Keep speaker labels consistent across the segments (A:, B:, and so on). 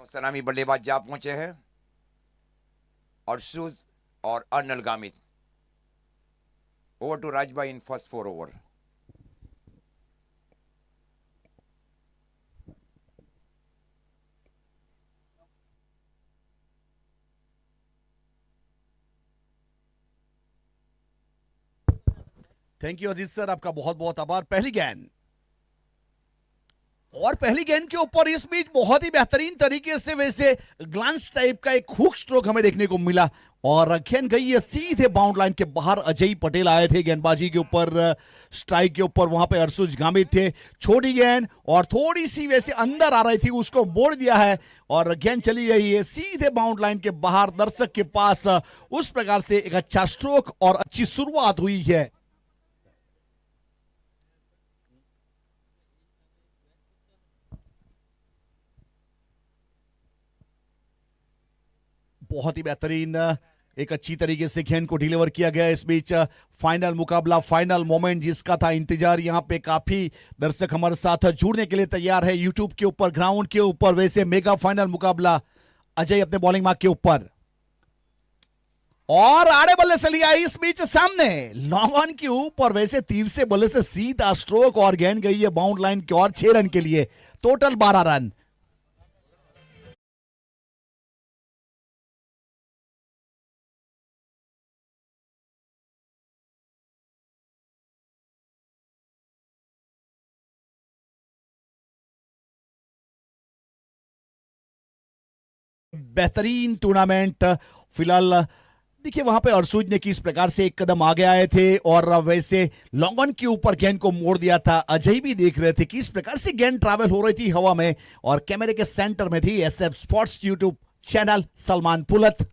A: दोनों सलामी बल्लेबाज जा पहुंचे हैं अर्शुज और Arnal Gamit. Over to Rajbhai in first 4 over.
B: Thank you Ajit sir, आपका बहुत बहुत आभार। पहली गेंद और पहली गेंद के ऊपर इस बीच बहुत ही बेहतरीन तरीके से वैसे ग्लांस टाइप का एक हुक स्ट्रोक हमें देखने को मिला और गेंद गई है सीधे बाउंड लाइन के बाहर। अजय पटेल आए थे गेंदबाजी के ऊपर, स्ट्राइक के ऊपर वहां पे अर्शुज गामित थे। छोटी गेंद और थोड़ी सी वैसे अंदर आ रही थी, उसको मोड़ दिया है और गेंद चली गई है सीधे बाउंड लाइन के बाहर दर्शक के पास। उस प्रकार से एक अच्छा स्ट्रोक और अच्छी शुरुआत हुई है। बहुत ही बेहतरीन एक अच्छी तरीके से गेंद को डिलीवर किया गया। इस बीच फाइनल मुकाबला, फाइनल मोमेंट जिसका था इंतजार, यहां पे काफी दर्शक हमारे साथ जुड़ने के लिए तैयार है यूट्यूब के ऊपर, ग्राउंड के ऊपर। वैसे मेगा फाइनल मुकाबला, अजय अपने बॉलिंग मार्क के ऊपर और आड़े बल्ले से लिया इस बीच सामने लॉन्ग ऑन के ऊपर। वैसे तीर से बल्ले से सीधा स्ट्रोक और गेंद गई है बाउंड लाइन की ओर 6 रन के लिए, टोटल 12 रन। बेहतरीन टूर्नामेंट फिलहाल देखिए वहां पे अर्शुज ने किस प्रकार से एक कदम आगे आए थे और वैसे लॉन्ग ऑन के ऊपर गेंद को मोड़ दिया था। अजय भी देख रहे थे किस प्रकार से गेंद ट्रैवल हो रही थी हवा में और कैमरे के सेंटर में थी S F sports YouTube channel Salman पुलत।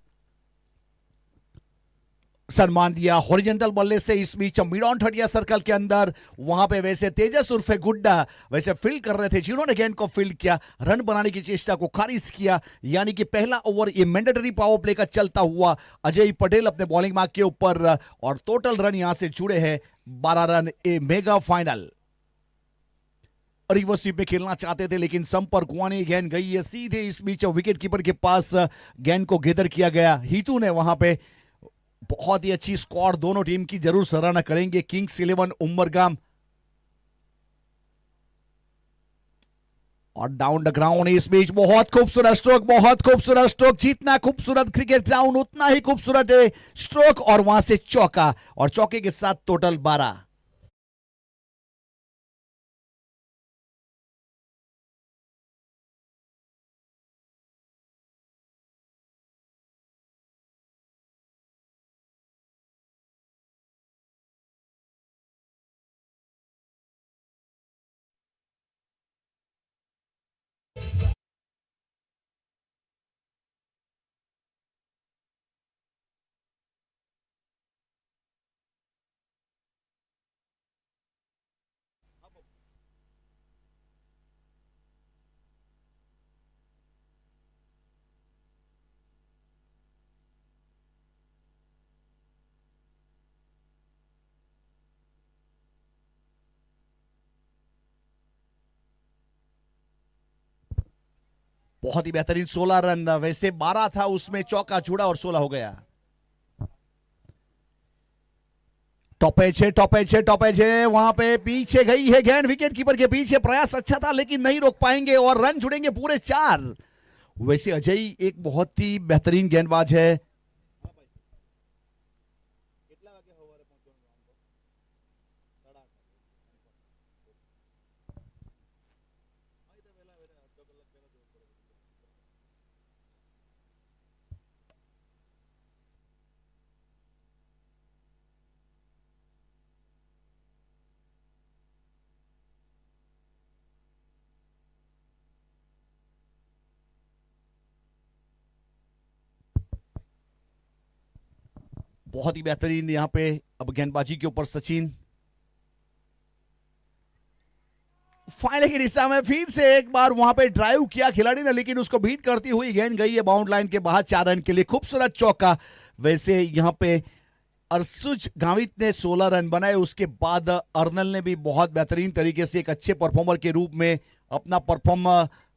B: सम्मान दिया हॉरिजॉन्टल बल्ले से इस बीच मिड ऑन 30 सर्कल के अंदर। वहां पे वैसे तेजस उर्फे गुड्डा वैसे फील्ड कर रहे थे, जिन्होंने गेंद को फील्ड किया, रन बनाने की चेष्टा को खारिज किया। यानी कि पहला ओवर ये मैंडेटरी पावर प्ले का चलता हुआ अजय पटेल अपने बॉलिंग मार्क के ऊपर और टोटल रन यहां से जुड़े हैं 12 रन। ए मेगा फाइनल रिवर्स स्वीप में खेलना चाहते थे लेकिन संपर्क हुआ नहीं, गेंद गई है सीधे इस बीच विकेट कीपर के पास। गेंद को गेदर किया गया, हितू ने वहां पे बहुत ही अच्छी स्कोर, दोनों टीम की जरूर सराहना करेंगे। किंग्स 11 उमरगाम और डाउन द ग्राउंड इस बीच बहुत खूबसूरत स्ट्रोक, बहुत खूबसूरत स्ट्रोक। जितना खूबसूरत क्रिकेट ग्राउंड उतना ही खूबसूरत है स्ट्रोक और वहां से चौका और चौके के साथ टोटल 12। बहुत ही बेहतरीन 16 रन, वैसे 12 था उसमें चौका जुड़ा और 16 हो गया। टॉपेज है, टॉपेज है, टॉपेज है, वहां पे पीछे गई है गेंद विकेट कीपर के पीछे। प्रयास अच्छा था लेकिन नहीं रोक पाएंगे और रन जुड़ेंगे पूरे 4। वैसे अजय एक बहुत ही बेहतरीन गेंदबाज है। बहुत ही बेहतरीन यहां पे अब गेंदबाजी के ऊपर सचिन फाइनल की दिशा में फिर से एक बार वहां पे ड्राइव किया खिलाड़ी ने लेकिन उसको बीट करती हुई गेंद गई है बाउंड लाइन के बाहर 4 रन के लिए। खूबसूरत चौका। वैसे यहां पे अर्शुज गावित ने 16 रन बनाए, उसके बाद अर्नल ने भी बहुत बेहतरीन तरीके से एक अच्छे परफॉर्मर के रूप में अपना परफॉर्म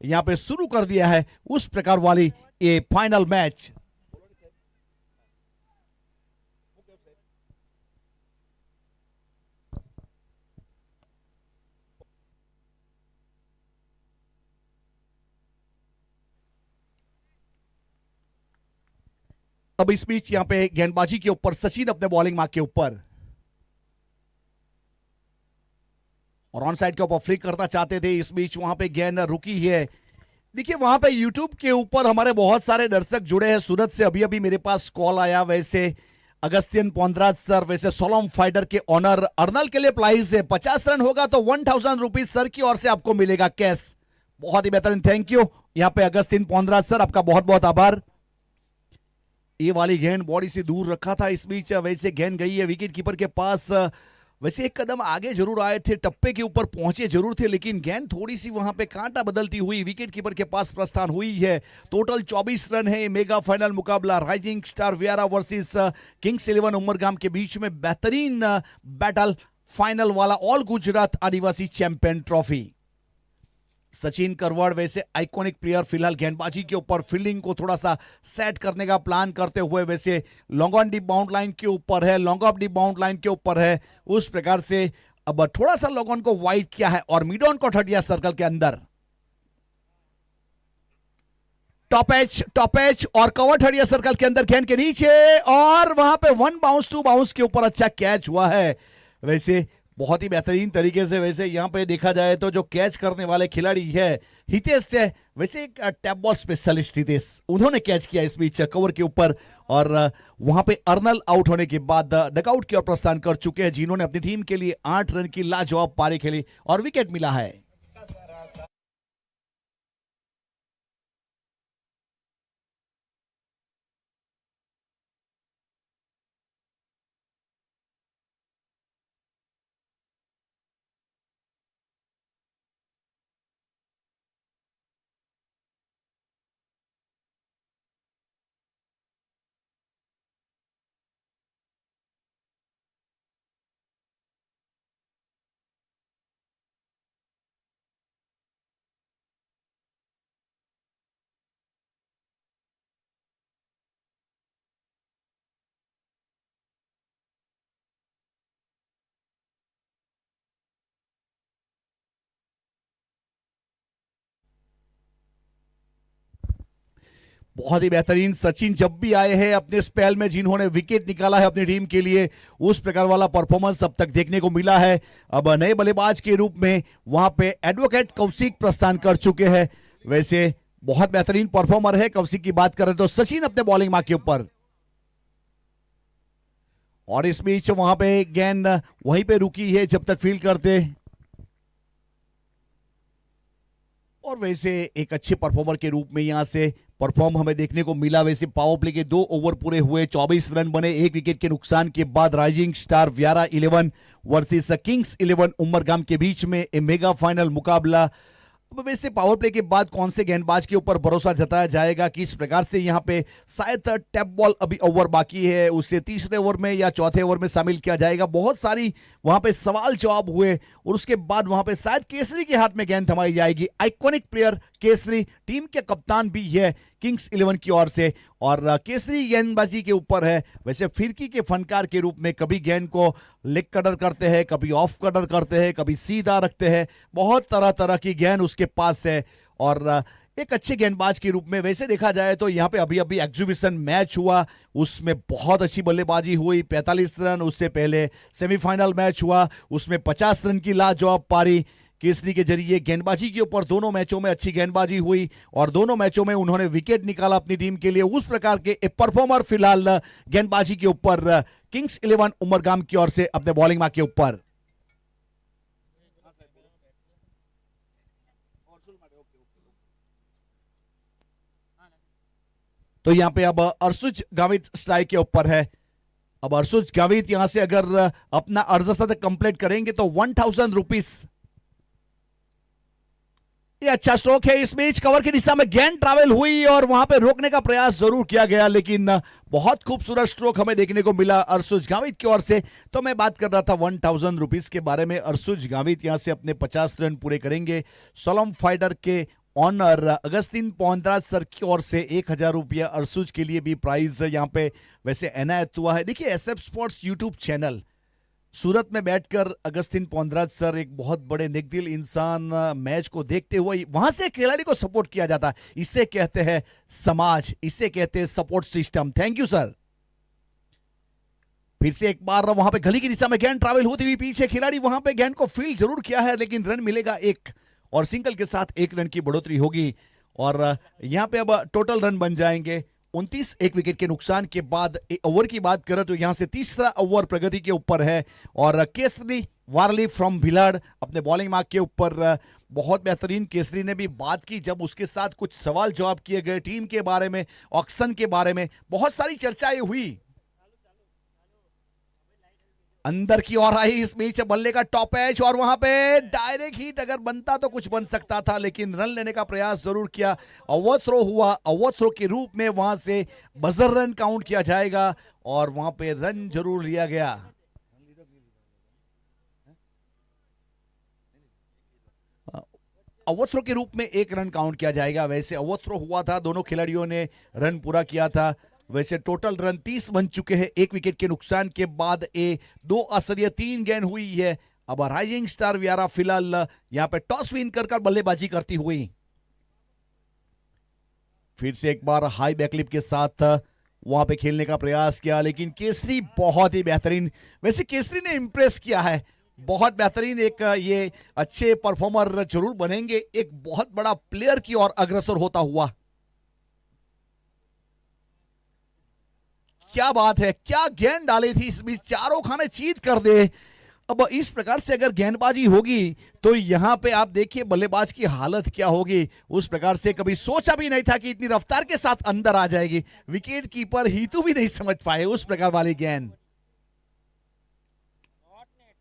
B: यहाँ पे शुरू कर दिया है, उस प्रकार वाली ये फाइनल मैच। अब इस बीच यहाँ पे गेंदबाजी के ऊपर सचिन अपने बॉलिंग मार्क के ऊपर, और ऑन साइड के ऊपर फ्लिक करना चाहते थे, इस बीच वहां पे गेंद रुकी है। देखिए वहां पे यूट्यूब के ऊपर हमारे बहुत सारे दर्शक जुड़े हैं सूरत से, अभी अभी मेरे पास कॉल आया। वैसे अगस्तिन पोंद्राज सर, वैसे सोलम फाइटर के ऑनर अर्नल के लिए प्राइज है, 50 रन होगा तो 1000 रुपीज सर की ओर से आपको मिलेगा कैश। बहुत ही बेहतरीन, थैंक यू यहाँ पे अगस्तिन पोंद्राज सर, आपका बहुत बहुत आभार। ये वाली गेंद बॉडी से दूर रखा था, इस बीच वैसे गेंद गई है विकेट कीपर के पास। वैसे एक कदम आगे जरूर आए थे, टप्पे के ऊपर पहुंचे जरूर थे, लेकिन गेंद थोड़ी सी वहां पे कांटा बदलती हुई विकेट कीपर के पास प्रस्थान हुई है। टोटल 24 रन है। मेगा फाइनल मुकाबला rising star Vyara versus kings 11 Umargam के बीच में बेहतरीन बैटल, फाइनल वाला all Gujarat Adivasi champion trophy. Sachin Karwad वैसे आइकॉनिक प्लेयर, फिलहाल गेंदबाजी के ऊपर फील्डिंग को थोड़ा सा सेट करने का प्लान करते हुए वैसे long on D bound line के ऊपर है, long off D bound line के ऊपर है, उस प्रकार से अब थोड़ा सा लॉन्ग ऑन को वाइड किया है और मिड ऑन को ठटिया सर्कल के अंदर। टॉप एच और कवर ठटिया सर्कल के अंदर गेंद के नीचे, और वहां पे 1 बाउंस 2 बाउंस के ऊपर अच्छा कैच हुआ है। वैसे बहुत ही बेहतरीन तरीके से वैसे यहां पे देखा जाए तो जो कैच करने वाले खिलाड़ी है हितेश से, वैसे एक टैप बॉल स्पेशलिस्ट हितेश, उन्होंने कैच किया इस बीच कवर के ऊपर, और वहां पे अर्नल आउट होने के बाद डकआउट की ओर प्रस्थान कर चुके हैं, जिन्होंने अपनी टीम के लिए 8 रन की लाजवाब पारी खेली और विकेट मिला है। बहुत ही बेहतरीन, सचिन जब भी आए हैं अपने स्पेल में जिन्होंने विकेट निकाला है अपनी टीम के लिए, उस प्रकार वाला परफॉर्मेंस अब तक देखने को मिला है। अब नए बल्लेबाज के रूप में वहां पे एडवोकेट कौशिक प्रस्थान कर चुके हैं। वैसे बहुत बेहतरीन परफॉर्मर है कौशिक की बात करें तो। सचिन अपने बॉलिंग मार्क के ऊपर, और इस बीच वहां पे गेंद वहीं पे रुकी है जब तक फील्ड करते, और वैसे एक अच्छे परफॉर्मर के रूप में यहां से परफॉर्म हमें देखने को मिला। वैसे पावर प्ले के 2 ओवर पूरे हुए, 24 रन बने 1 विकेट के नुकसान के बाद। Rising star Vyara 11 versus kings 11 Umargam के बीच में ए मेगा फाइनल मुकाबला। अब वैसे पावर प्ले के बाद कौन से गेंदबाज के ऊपर भरोसा जताया जाएगा कि इस प्रकार से यहां पे शायद टैप बॉल अभी ओवर बाकी है, उसे तीसरे ओवर में या चौथे ओवर में शामिल किया जाएगा। बहुत सारी वहां पे सवाल जवाब हुए, और उसके बाद वहां पे शायद केसरी के हाथ में गेंद थमाई जाएगी। आइकॉनिक प्लेयर केसरी टीम के कप्तान भी है किंग्स 11 की ओर से, और केसरी गेंदबाजी के ऊपर है। वैसे फिरकी के फनकार के रूप में कभी गेंद को लेग कटर करते हैं, कभी ऑफ कटर करते हैं, कभी सीधा रखते हैं, बहुत तरह तरह की गेंद उसके पास है, और एक अच्छे गेंदबाज के रूप में वैसे देखा जाए तो यहाँ पे अभी अभी एग्जीबिशन मैच हुआ, उसमें बहुत अच्छी बल्लेबाजी हुई, 45 रन। उससे पहले सेमीफाइनल मैच हुआ, उसमें 50 रन की लाजवाब पारी केसरी के जरिए गेंदबाजी के ऊपर। दोनों मैचों में अच्छी गेंदबाजी हुई और दोनों मैचों में उन्होंने विकेट निकाला अपनी टीम के लिए। उस प्रकार के एक परफॉर्मर फिलहाल गेंदबाजी के ऊपर किंग्स 11 उमरगाम की ओर से अपने बॉलिंग मार्क के ऊपर। तो यहां पे अब अर्शुज गावित स्ट्राइक के ऊपर है। अब अर्शुज गावित यहां से अगर अपना अर्धशतक कंप्लीट करेंगे तो 1000 रुपीज ये अच्छा स्ट्रोक है। इस बीच कवर की दिशा में गेंद ट्रैवल हुई और वहां पे रोकने का प्रयास जरूर किया गया, लेकिन बहुत खूबसूरत स्ट्रोक हमें देखने को मिला अर्शुज गावित की ओर से। तो मैं बात कर रहा था 1000 रुपीज के बारे में। अर्शुज गावित यहां से अपने 50 रन पूरे करेंगे। सोलम फाइटर के ऑनर अगस्तिन पोंद्राज सर की ओर से 1000 रुपया अर्शुज के लिए भी प्राइज यहां पे वैसे एनायत हुआ है। देखिए एसएफ स्पोर्ट्स यूट्यूब चैनल सूरत में बैठकर अगस्तिन पोंद्राज सर एक बहुत बड़े नेकदिल इंसान मैच को देखते हुए वहां से खिलाड़ी को सपोर्ट किया जाता है। इसे कहते हैं समाज, इसे कहते हैं support system. Thank you sir. फिर से एक बार वहां पे गली की दिशा में गेंद ट्रैवल होती हुई पीछे खिलाड़ी वहां पे गेंद को फील्ड जरूर किया है, लेकिन रन मिलेगा एक और सिंगल के साथ 1 रन की बढ़ोतरी होगी और यहां पे अब टोटल रन बन जाएंगे 29। एक विकेट के नुकसान के बाद ओवर की बात करें तो यहां से तीसरा ओवर प्रगति के ऊपर है और केसरी वारली फ्रॉम भिलाड़ अपने बॉलिंग मार्क के ऊपर बहुत बेहतरीन। केसरी ने भी बात की जब उसके साथ कुछ सवाल जवाब किए गए टीम के बारे में, ऑक्शन के बारे में, बहुत सारी चर्चाएं हुई। अंदर की ओर आई इस बीच बल्ले का टॉप एज और वहां पे डायरेक्ट हिट अगर बनता तो कुछ बन सकता था, लेकिन रन लेने का प्रयास जरूर किया। ओवर थ्रो हुआ, ओवर थ्रो के रूप में वहां से बजर रन काउंट किया जाएगा और वहां पे रन जरूर लिया गया। ओवर थ्रो के रूप में 1 रन काउंट किया जाएगा। वैसे ओवर थ्रो हुआ था, दोनों खिलाड़ियों ने रन पूरा किया था। वैसे टोटल रन 30 बन चुके हैं। 1 विकेट के नुकसान के बाद 2 असरिया 3 गेंद हुई है। अब राइजिंग स्टार वियारा फिलहाल यहां पे टॉस विन कर बल्लेबाजी करती हुई। फिर से एक बार हाई बैकलिप के साथ वहां पे खेलने का प्रयास किया, लेकिन केसरी बहुत ही बेहतरीन, वैसे केसरी ने इंप्रेस किया है, बहुत बेहतरीन। एक ये अच्छे परफॉर्मर जरूर बनेंगे, एक बहुत बड़ा प्लेयर की ओर अग्रसर होता हुआ। क्या बात है, क्या गेंद डाली थी इस बीच, चारों खाने चीत कर दे। अब इस प्रकार से अगर गेंदबाजी होगी तो यहां पे आप देखिए बल्लेबाज की हालत क्या होगी। उस प्रकार से कभी सोचा भी नहीं था कि इतनी रफ्तार के साथ अंदर आ जाएगी। विकेट कीपर हीतू भी नहीं समझ पाए उस प्रकार वाली गेंद।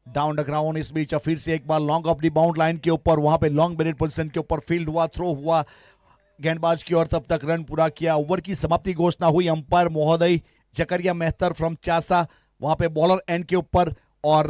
B: डाउन द ग्राउंड इस बीच फिर से एक बार long off the bound line के ऊपर, वहां पे लॉन्ग बैटेड पोजीशन के ऊपर फील्ड हुआ, थ्रो हुआ गेंदबाज की ओर, तब तक रन पूरा किया। ओवर की समाप्ति घोषणा हुई। अंपायर महोदय जकरिया मेहतर फ्रॉम चासा वहां पे बॉलर एंड के ऊपर और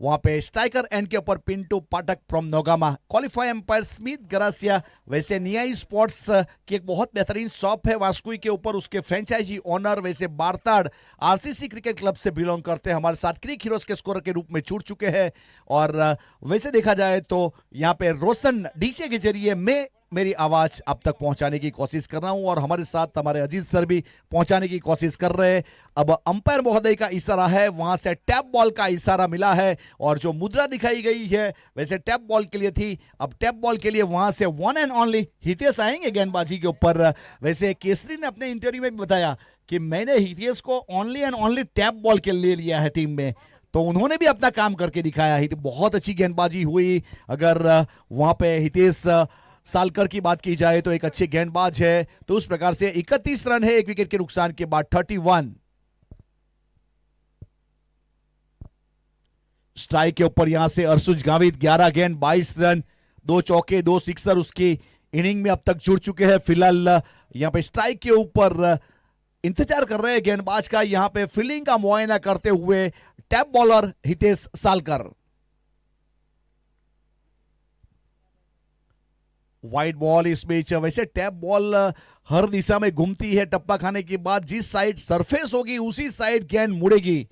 B: वहां पे स्ट्राइकर एंड के ऊपर Pintu Pathak from Nogama. Qualify umpire Smith Garasia. वैसे नियाई स्पोर्ट्स की एक बहुत बेहतरीन शॉप है वास्कुई के ऊपर, उसके फ्रेंचाइजी ओनर वैसे बारताड़ आरसीसी क्रिकेट क्लब से बिलोंग करते हैं, हमारे साथ क्रिक हीरोज के स्कोरर के रूप में जुड़ चुके हैं। और वैसे देखा जाए तो यहाँ पे रोशन डीजे के जरिए मैं मेरी आवाज अब तक पहुंचाने की कोशिश कर रहा हूं और हमारे साथ हमारे अजीत सर भी पहुंचाने की कोशिश कर रहे हैं। अब अंपायर महोदय का इशारा है, वहां से टैप बॉल का इशारा मिला है और जो मुद्रा दिखाई गई है वैसे टैप बॉल के लिए थी। अब टैप बॉल के लिए वहां से वन एंड ओनली हितेश आएंगे गेंदबाजी के ऊपर। वैसे केसरी ने अपने इंटरव्यू में भी बताया कि मैंने हितेश को only and only tap ball के लिए लिया है टीम में, तो उन्होंने भी अपना काम करके दिखाया है। बहुत अच्छी गेंदबाजी हुई। अगर वहां पे हितेश सालकर की बात की जाए तो एक अच्छे गेंदबाज है, तो उस प्रकार से 31 रन है 1 विकेट के नुकसान के बाद। 31 स्ट्राइक के ऊपर यहां से अर्शुज गावित 11 गेंद 22 रन, 2 चौके 2 सिक्सर उसकी इनिंग में अब तक जुड़ चुके हैं। फिलहाल यहां पे स्ट्राइक के ऊपर इंतजार कर रहे हैं गेंदबाज का, यहां पे फील्डिंग का मुआयना करते हुए tap bowler Hitesh Salkar. Wide ball इस बीच, वैसे टैप बॉल हर दिशा में घूमती है, टप्पा खाने के बाद जिस साइड सरफेस होगी उसी साइड गेंद मुड़ेगी।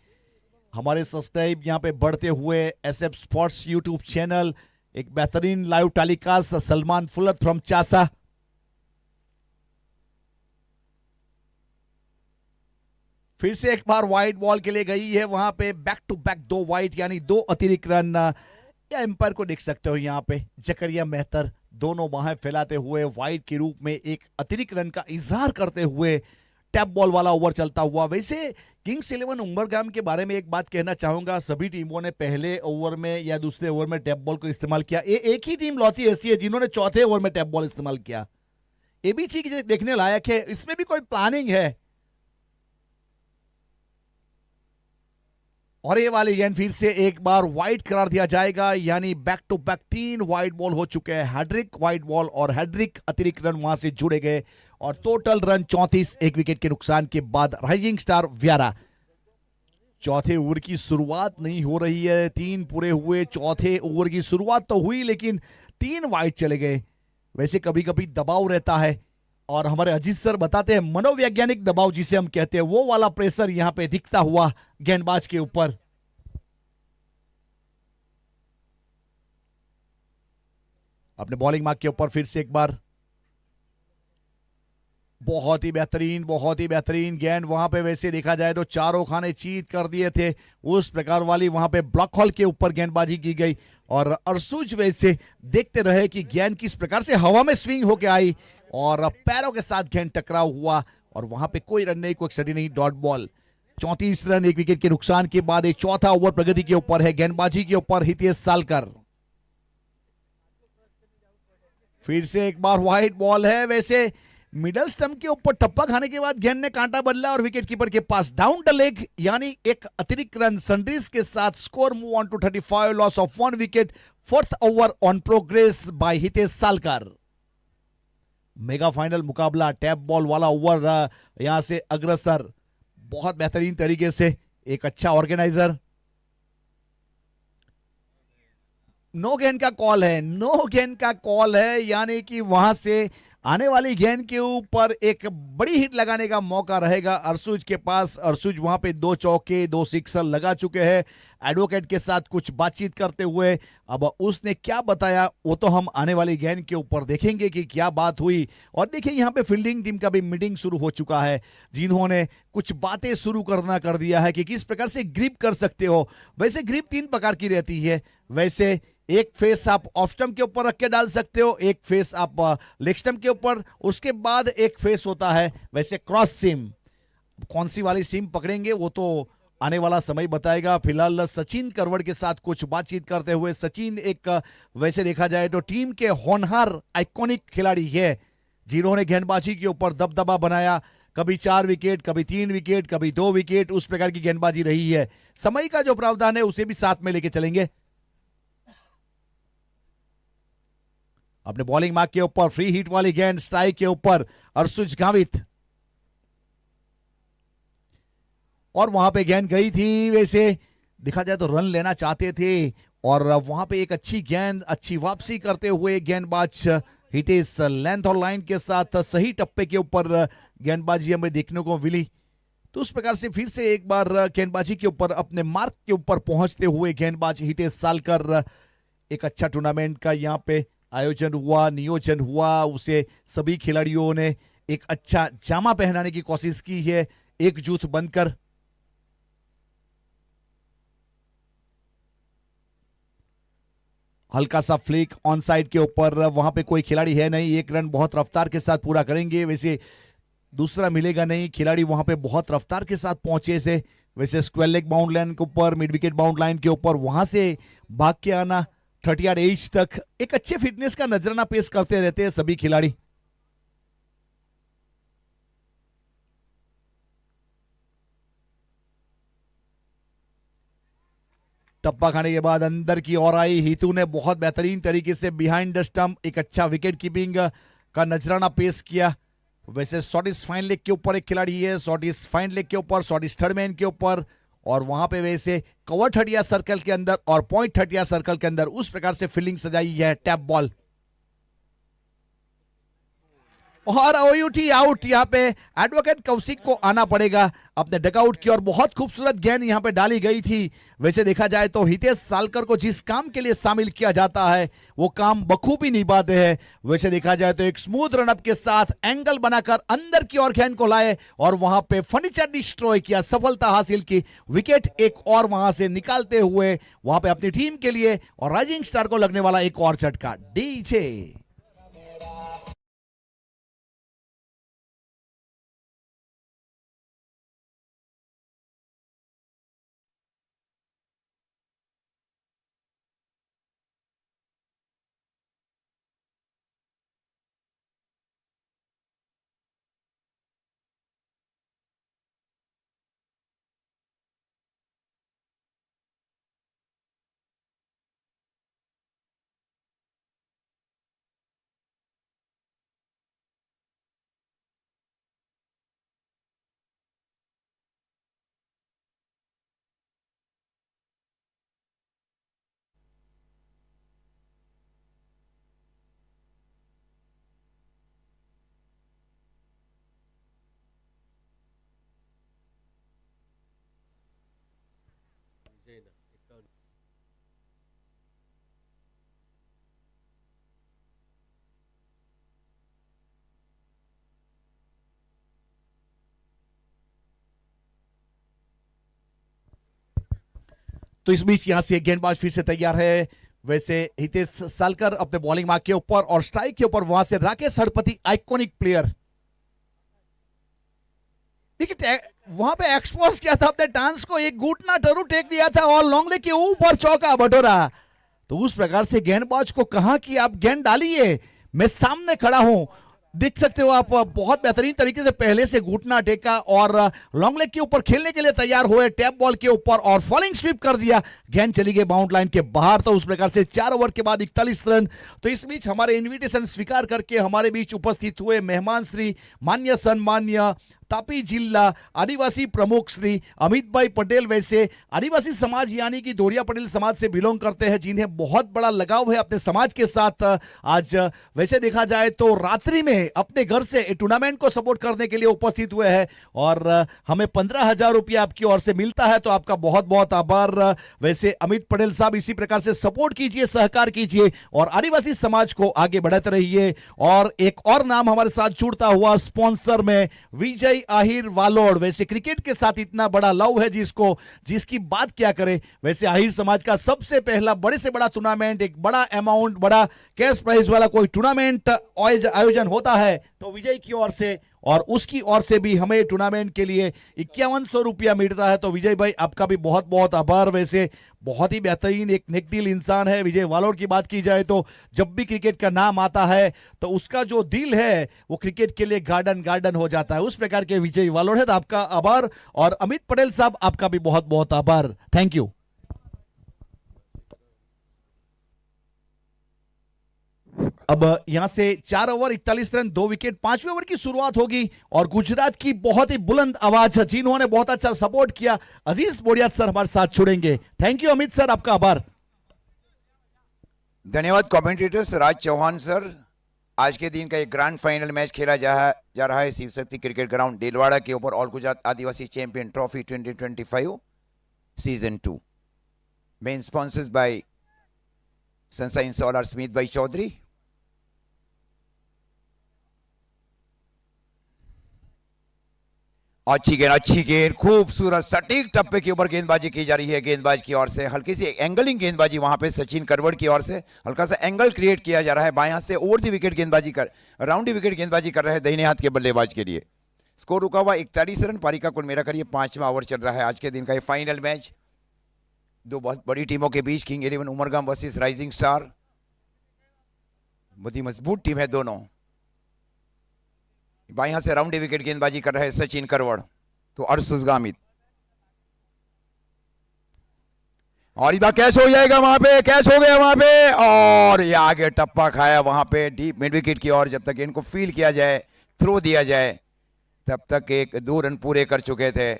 B: हमारे सब्सक्राइब यहां पे बढ़ते हुए एसएफ स्पोर्ट्स यूट्यूब चैनल, एक बेहतरीन लाइव टेलीकास्ट सलमान फुलत फ्रॉम चासा। फिर से एक बार वाइड बॉल के लिए गई है, वहां पे बैक टू बैक 2 वाइड यानी 2 अतिरिक्त रन। या एम्पायर को देख सकते हो यहां पे जकरिया मेहतर दोनों बाहें फैलाते हुए वाइड के रूप में एक अतिरिक्त रन का इजहार करते हुए टैप बॉल वाला ओवर चलता हुआ। वैसे किंग्स 11 उम्बरगाम के बारे में एक बात कहना चाहूंगा, सभी टीमों ने पहले ओवर में या दूसरे ओवर में टैप बॉल को इस्तेमाल किया। एक ही टीम लौती ऐसी है जिन्होंने चौथे ओवर में टैप बॉल इस्तेमाल किया। ये भी चीज देखने लायक है, इसमें भी कोई प्लानिंग है। और ये वाली गेंद फिर से एक बार वाइड करार दिया जाएगा, यानी back to back 3 wide ball हो चुके हैं। हैड्रिक वाइड बॉल और हैड्रिक अतिरिक्त रन वहां से जुड़े गए और टोटल रन 34 एक विकेट के नुकसान के बाद राइजिंग स्टार व्यारा। चौथे ओवर की शुरुआत नहीं हो रही है, 3 पूरे हुए, चौथे ओवर की शुरुआत तो हुई लेकिन 3 वाइड चले गए। वैसे कभी कभी दबाव रहता है और हमारे अजीत सर बताते हैं मनोवैज्ञानिक दबाव जिसे हम कहते हैं, वो वाला प्रेशर यहां पे दिखता हुआ गेंदबाज के ऊपर। अपने बॉलिंग मार्क के ऊपर फिर से एक बार बहुत ही बेहतरीन गेंद वहां पे। वैसे देखा जाए तो चारों खाने चीत कर दिए थे, उस प्रकार वाली वहां पे ब्लॉक हॉल के ऊपर गेंदबाजी की गई और अर्शुज वैसे देखते रहे कि गेंद किस प्रकार से हवा में स्विंग होके आई और पैरों के साथ गेंद टकराव हुआ और वहां पे कोई रन नहीं, कोई स्टडी नहीं, डॉट बॉल। 34 रन एक विकेट के नुकसान के बाद एक चौथा ओवर प्रगति के ऊपर है, गेंदबाजी के ऊपर हितेश सालकर। फिर से एक बार व्हाइट बॉल है। वैसे मिडल स्टंप के ऊपर टप्पा खाने के बाद गेंद ने कांटा बदला और विकेट कीपर के पास डाउन द लेग, यानी एक अतिरिक्त रन सनराइज के साथ score move on to 35, loss of 1 wicket, 4th over on progress by Hitesh Salkar. Mega final मुकाबला टैप बॉल वाला ओवर यहां से अग्रसर, बहुत बेहतरीन तरीके से एक अच्छा ऑर्गेनाइजर। नो गेंद का कॉल है, नो गेंद का कॉल है, यानी कि वहां से आने वाली गेंद के ऊपर एक बड़ी हिट लगाने का मौका रहेगा अर्शुज के पास। अर्शुज वहां पे 2 चौके 2 सिक्सर लगा चुके हैं। एडवोकेट के साथ कुछ बातचीत करते हुए अब उसने क्या बताया वो तो हम आने वाली गेंद के ऊपर देखेंगे कि क्या बात हुई। और देखिए यहाँ पे फील्डिंग टीम का भी मीटिंग शुरू हो चुका है, जिन्होंने कुछ बातें शुरू करना कर दिया है कि किस प्रकार से ग्रिप कर सकते हो। वैसे ग्रिप 3 प्रकार की रहती है, वैसे एक फेस आप ऑफ स्टंप के ऊपर रख के डाल सकते हो, एक फेस आप लेग स्टंप के ऊपर, उसके बाद एक फेस होता है वैसे क्रॉस सीम। कौन सी वाली सीम पकड़ेंगे वो तो आने वाला समय बताएगा। फिलहाल सचिन करवड़ के साथ कुछ बातचीत करते हुए, सचिन एक वैसे देखा जाए तो टीम के होनहार आइकॉनिक खिलाड़ी है, जिन्होंने गेंदबाजी के ऊपर दबदबा बनाया। कभी 4 विकेट, कभी 3 विकेट, कभी 2 विकेट, उस प्रकार की गेंदबाजी रही है। समय का जो प्रावधान है उसे भी साथ में लेके चलेंगे। अपने बॉलिंग मार्क के ऊपर फ्री हिट वाली गेंद स्ट्राइक के ऊपर अर्शुज गावित, और वहां पे गेंद गई थी। वैसे देखा जाए तो रन लेना चाहते थे और वहां पे एक अच्छी गेंद, अच्छी वापसी करते हुए गेंदबाज हितेश लेंथ और लाइन के साथ सही टप्पे के ऊपर गेंदबाजी हमें देखने को मिली। तो उस प्रकार से फिर से एक बार गेंदबाजी के ऊपर अपने मार्क के ऊपर पहुंचते हुए गेंदबाज हितेश सालकर, एक अच्छा टूर्नामेंट का यहाँ पे आयोजन हुआ, नियोजन हुआ, उसे सभी खिलाड़ियों ने एक अच्छा जामा पहनाने की कोशिश की है एकजुट बनकर। हल्का सा फ्लिक ऑन साइड के ऊपर, वहां पे कोई खिलाड़ी है नहीं, 1 रन बहुत रफ्तार के साथ पूरा करेंगे। वैसे दूसरा मिलेगा नहीं, खिलाड़ी वहां पे बहुत रफ्तार के साथ पहुंचे से। वैसे स्क्वायर लेग बाउंड लाइन के ऊपर, मिड विकेट बाउंड लाइन के ऊपर वहां से भाग के आना 30 एज तक एक अच्छे फिटनेस का नजराना पेश करते रहते हैं सभी खिलाड़ी। टप्पा खाने के बाद अंदर की ओर आई, हितू ने बहुत बेहतरीन तरीके से बिहाइंड द स्टंप एक अच्छा विकेट कीपिंग का नजराना पेश किया। वैसे शॉट इज फाइन लेग के ऊपर एक खिलाड़ी है, शॉट इज फाइन लेग के ऊपर, शॉट इज थर्ड मैन के ऊपर, और वहां पे वैसे कवर 30 सर्कल के अंदर और पॉइंट 30 सर्कल के अंदर उस प्रकार से फील्डिंग सजाई है टैप बॉल। और ओयूटी आउट, यहां पे एडवोकेट कौशिक को आना पड़ेगा अपने डकआउट की और बहुत खूबसूरत गेंद यहां पे डाली गई थी। वैसे देखा जाए तो हितेश सालकर को जिस काम के लिए शामिल किया जाता है वो काम बखूबी निभाते हैं। वैसे देखा जाए तो एक स्मूथ रनअप के साथ एंगल बनाकर अंदर की ओर गेंद को लाए और वहां पे फर्नीचर डिस्ट्रॉय किया, सफलता हासिल की, विकेट एक और वहां से निकालते हुए वहां पे अपनी टीम के लिए और राइजिंग स्टार को लगने वाला एक और झटका। डीजे तो इस बीच यहां से गेंदबाज फिर से तैयार है। वैसे हितेश सालकर अपने बॉलिंग मार्क के ऊपर और स्ट्राइक के ऊपर वहां से राकेश हड़पति, आइकॉनिक प्लेयर। देखिए वहां पे एक्सपोज किया था अपने डांस को, एक घुटना टरू टेक दिया था और लॉन्ग लेग के ऊपर चौका बटोरा। तो उस प्रकार से गेंदबाज को कहा कि आप गेंद डालिए, मैं सामने खड़ा हूं। देख सकते हो आप, बहुत बेहतरीन तरीके से पहले से घुटना टेका और लॉन्ग लेग के ऊपर खेलने के लिए तैयार हुए, टैप बॉल के ऊपर और फॉलिंग स्वीप कर दिया, गेंद चली गई बाउंड लाइन के बाहर। तो उस प्रकार से 4 ओवर के बाद 41 रन। तो इस बीच हमारे इनविटेशन स्वीकार करके हमारे बीच उपस्थित हुए मेहमान श्री मान्य सन्मान्य तापी जिला आदिवासी प्रमुख श्री अमित भाई पटेल, वैसे आदिवासी समाज यानी कि दोरिया पटेल समाज से बिलोंग करते हैं, जिन्हें बहुत बड़ा लगाव है अपने समाज के साथ। आज वैसे देखा जाए तो रात्रि में अपने घर से टूर्नामेंट को सपोर्ट करने के लिए उपस्थित हुए हैं और हमें 15,000 रुपया आपकी ओर से मिलता है, तो आपका बहुत बहुत आभार। वैसे अमित पटेल साहब इसी प्रकार से सपोर्ट कीजिए, सहकार कीजिए और आदिवासी समाज को आगे बढ़ाते रहिए। और एक और नाम हमारे साथ जुड़ता हुआ स्पॉन्सर में विजय आहिर वालोड़, वैसे क्रिकेट के साथ इतना बड़ा लव है जिसकी बात क्या करें। वैसे आहिर समाज का सबसे पहला बड़े से बड़ा टूर्नामेंट, एक बड़ा अमाउंट, बड़ा कैश प्राइज वाला कोई टूर्नामेंट आयोजन होता है तो विजय की ओर से और उसकी ओर से भी हमें टूर्नामेंट के लिए 5100 रुपया मिलता है। तो विजय भाई आपका भी बहुत बहुत आभार। वैसे बहुत ही बेहतरीन एक नेकदिल इंसान है विजय वालोड़। की बात की जाए तो जब भी क्रिकेट का नाम आता है तो उसका जो दिल है वो क्रिकेट के लिए गार्डन गार्डन हो जाता है, उस प्रकार के विजय वालोड़ है। तो आपका आभार। और अमित पटेल साहब आपका भी बहुत बहुत आभार, थैंक यू। अब यहां से 4 ओवर 41 रन 2 विकेट, 5वें ओवर की शुरुआत होगी और गुजरात की बहुत ही बुलंद आवाज जिन्होंने बहुत अच्छा सपोर्ट किया, अजीज बोडियात सर हमारे साथ जुड़ेंगे। थैंक यू अमित सर, आपका आभार।
A: धन्यवाद कमेंटेटर्स राज चौहान सर। आज के दिन का एक ग्रैंड फाइनल मैच खेला जा रहा है शिव शक्ति क्रिकेट ग्राउंड डेलवाड़ा के ऊपर, all Gujarat Adivasi champion trophy 2025 season 2। Main sponsors by sunshine solar Smith भाई चौधरी। अच्छी गेंद, खूबसूरत सटीक टप्पे के ऊपर गेंदबाजी की जा रही है। गेंदबाज की ओर से हल्की सी एंगलिंग गेंदबाजी वहां पे सचिन करवड़ की ओर से हल्का सा एंगल क्रिएट किया जा रहा है। बाएं हाथ से ओवर द विकेट गेंदबाजी कर राउंड द विकेट गेंदबाजी कर रहे हैं दाहिने हाथ के बल्लेबाज के लिए। स्कोर रुका हुआ 41 रन। पारी का कुल मेरा करिए 5वां ओवर चल रहा है आज के दिन का ये फाइनल मैच। दो बहुत बड़ी टीमों के बीच, king 11 Umargam versus rising star. बहुत ही मजबूत टीम है दोनों। बाएं हाथ से राउंड विकेट गेंदबाजी कर रहे हैं सचिन करवड़, तो अर्शुस गामित। और इस बार कैच हो जाएगा, वहां पे कैच हो गया वहां पे, और ये आगे टप्पा खाया वहां पे डीप मिड विकेट की ओर। जब तक इनको फील किया जाए, थ्रो दिया जाए, तब तक 2 रन पूरे कर चुके थे।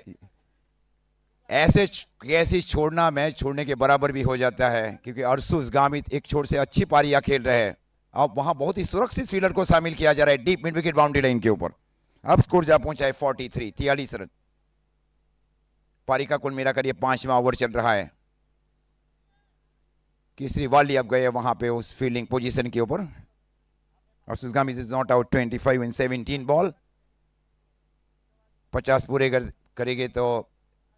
A: ऐसे कैसे छोड़ना मैच छोड़ने के बराबर भी हो जाता है, क्योंकि अर्शुस गामित एक छोर से अच्छी पारियां खेल रहे हैं। अब वहां बहुत ही सुरक्षित फील्डर को शामिल किया जा रहा है deep mid wicket boundary line के ऊपर। अब स्कोर जा पहुंचा है 43 रन। पारी का कुल मिला कर ये 5वां ओवर चल रहा है। केसरी वाली अब गए वहां पे उस फील्डिंग पोजीशन के ऊपर। और Sujgami is not out 25 in 17 ball. 50 पूरे करेंगे तो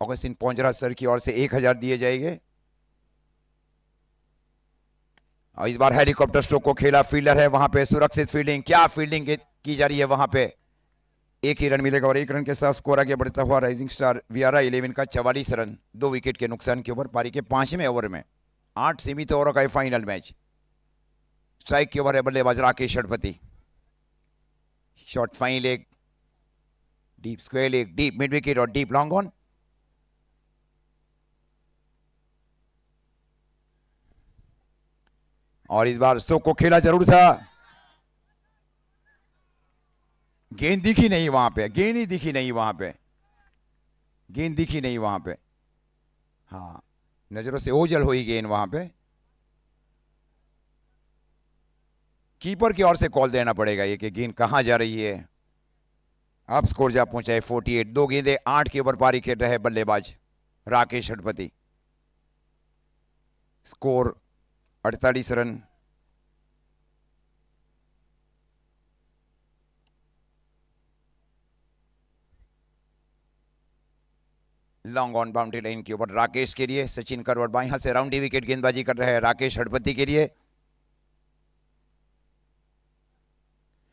A: ऑगस्टिन पोंजरा सर की ओर से 1000 दिए जाएंगे। और इस बार हेलीकॉप्टर स्ट्रोक को खेला, फील्डर है वहां पे, सुरक्षित फील्डिंग, क्या फील्डिंग की जा रही है वहां पे। 1 ही रन मिलेगा और 1 रन के साथ स्कोर आगे बढ़ता हुआ राइजिंग स्टार वियारा 11 का 44 रन 2 विकेट के नुकसान के ऊपर। पारी के 5वें ओवर में 8 सीमित ओवरों का फाइनल मैच। स्ट्राइक के ओवर है बल्लेबाज Rakesh Hadpati. Short fine leg, deep square leg, deep mid wicket और डीप लॉन्ग ऑन। और इस बार स्ट्रोक को खेला जरूर था, गेंद दिखी नहीं वहां पे, गेंद ही दिखी नहीं वहां पे, गेंद दिखी नहीं वहां पे। हाँ, नजरों से ओझल हुई गेंद वहां पे। कीपर की ओर से कॉल देना पड़ेगा ये कि गेंद कहां जा रही है। अब स्कोर जा पहुंचा है 48। 2 गेंदे 8 के ऊपर पारी खेल रहे बल्लेबाज Rakesh Hadpati. Score 48 run. Long on boundary line के ऊपर राकेश के लिए। सचिन करवट बाएं हाथ से राउंडी विकेट गेंदबाजी कर रहे हैं राकेश हड़पति के लिए।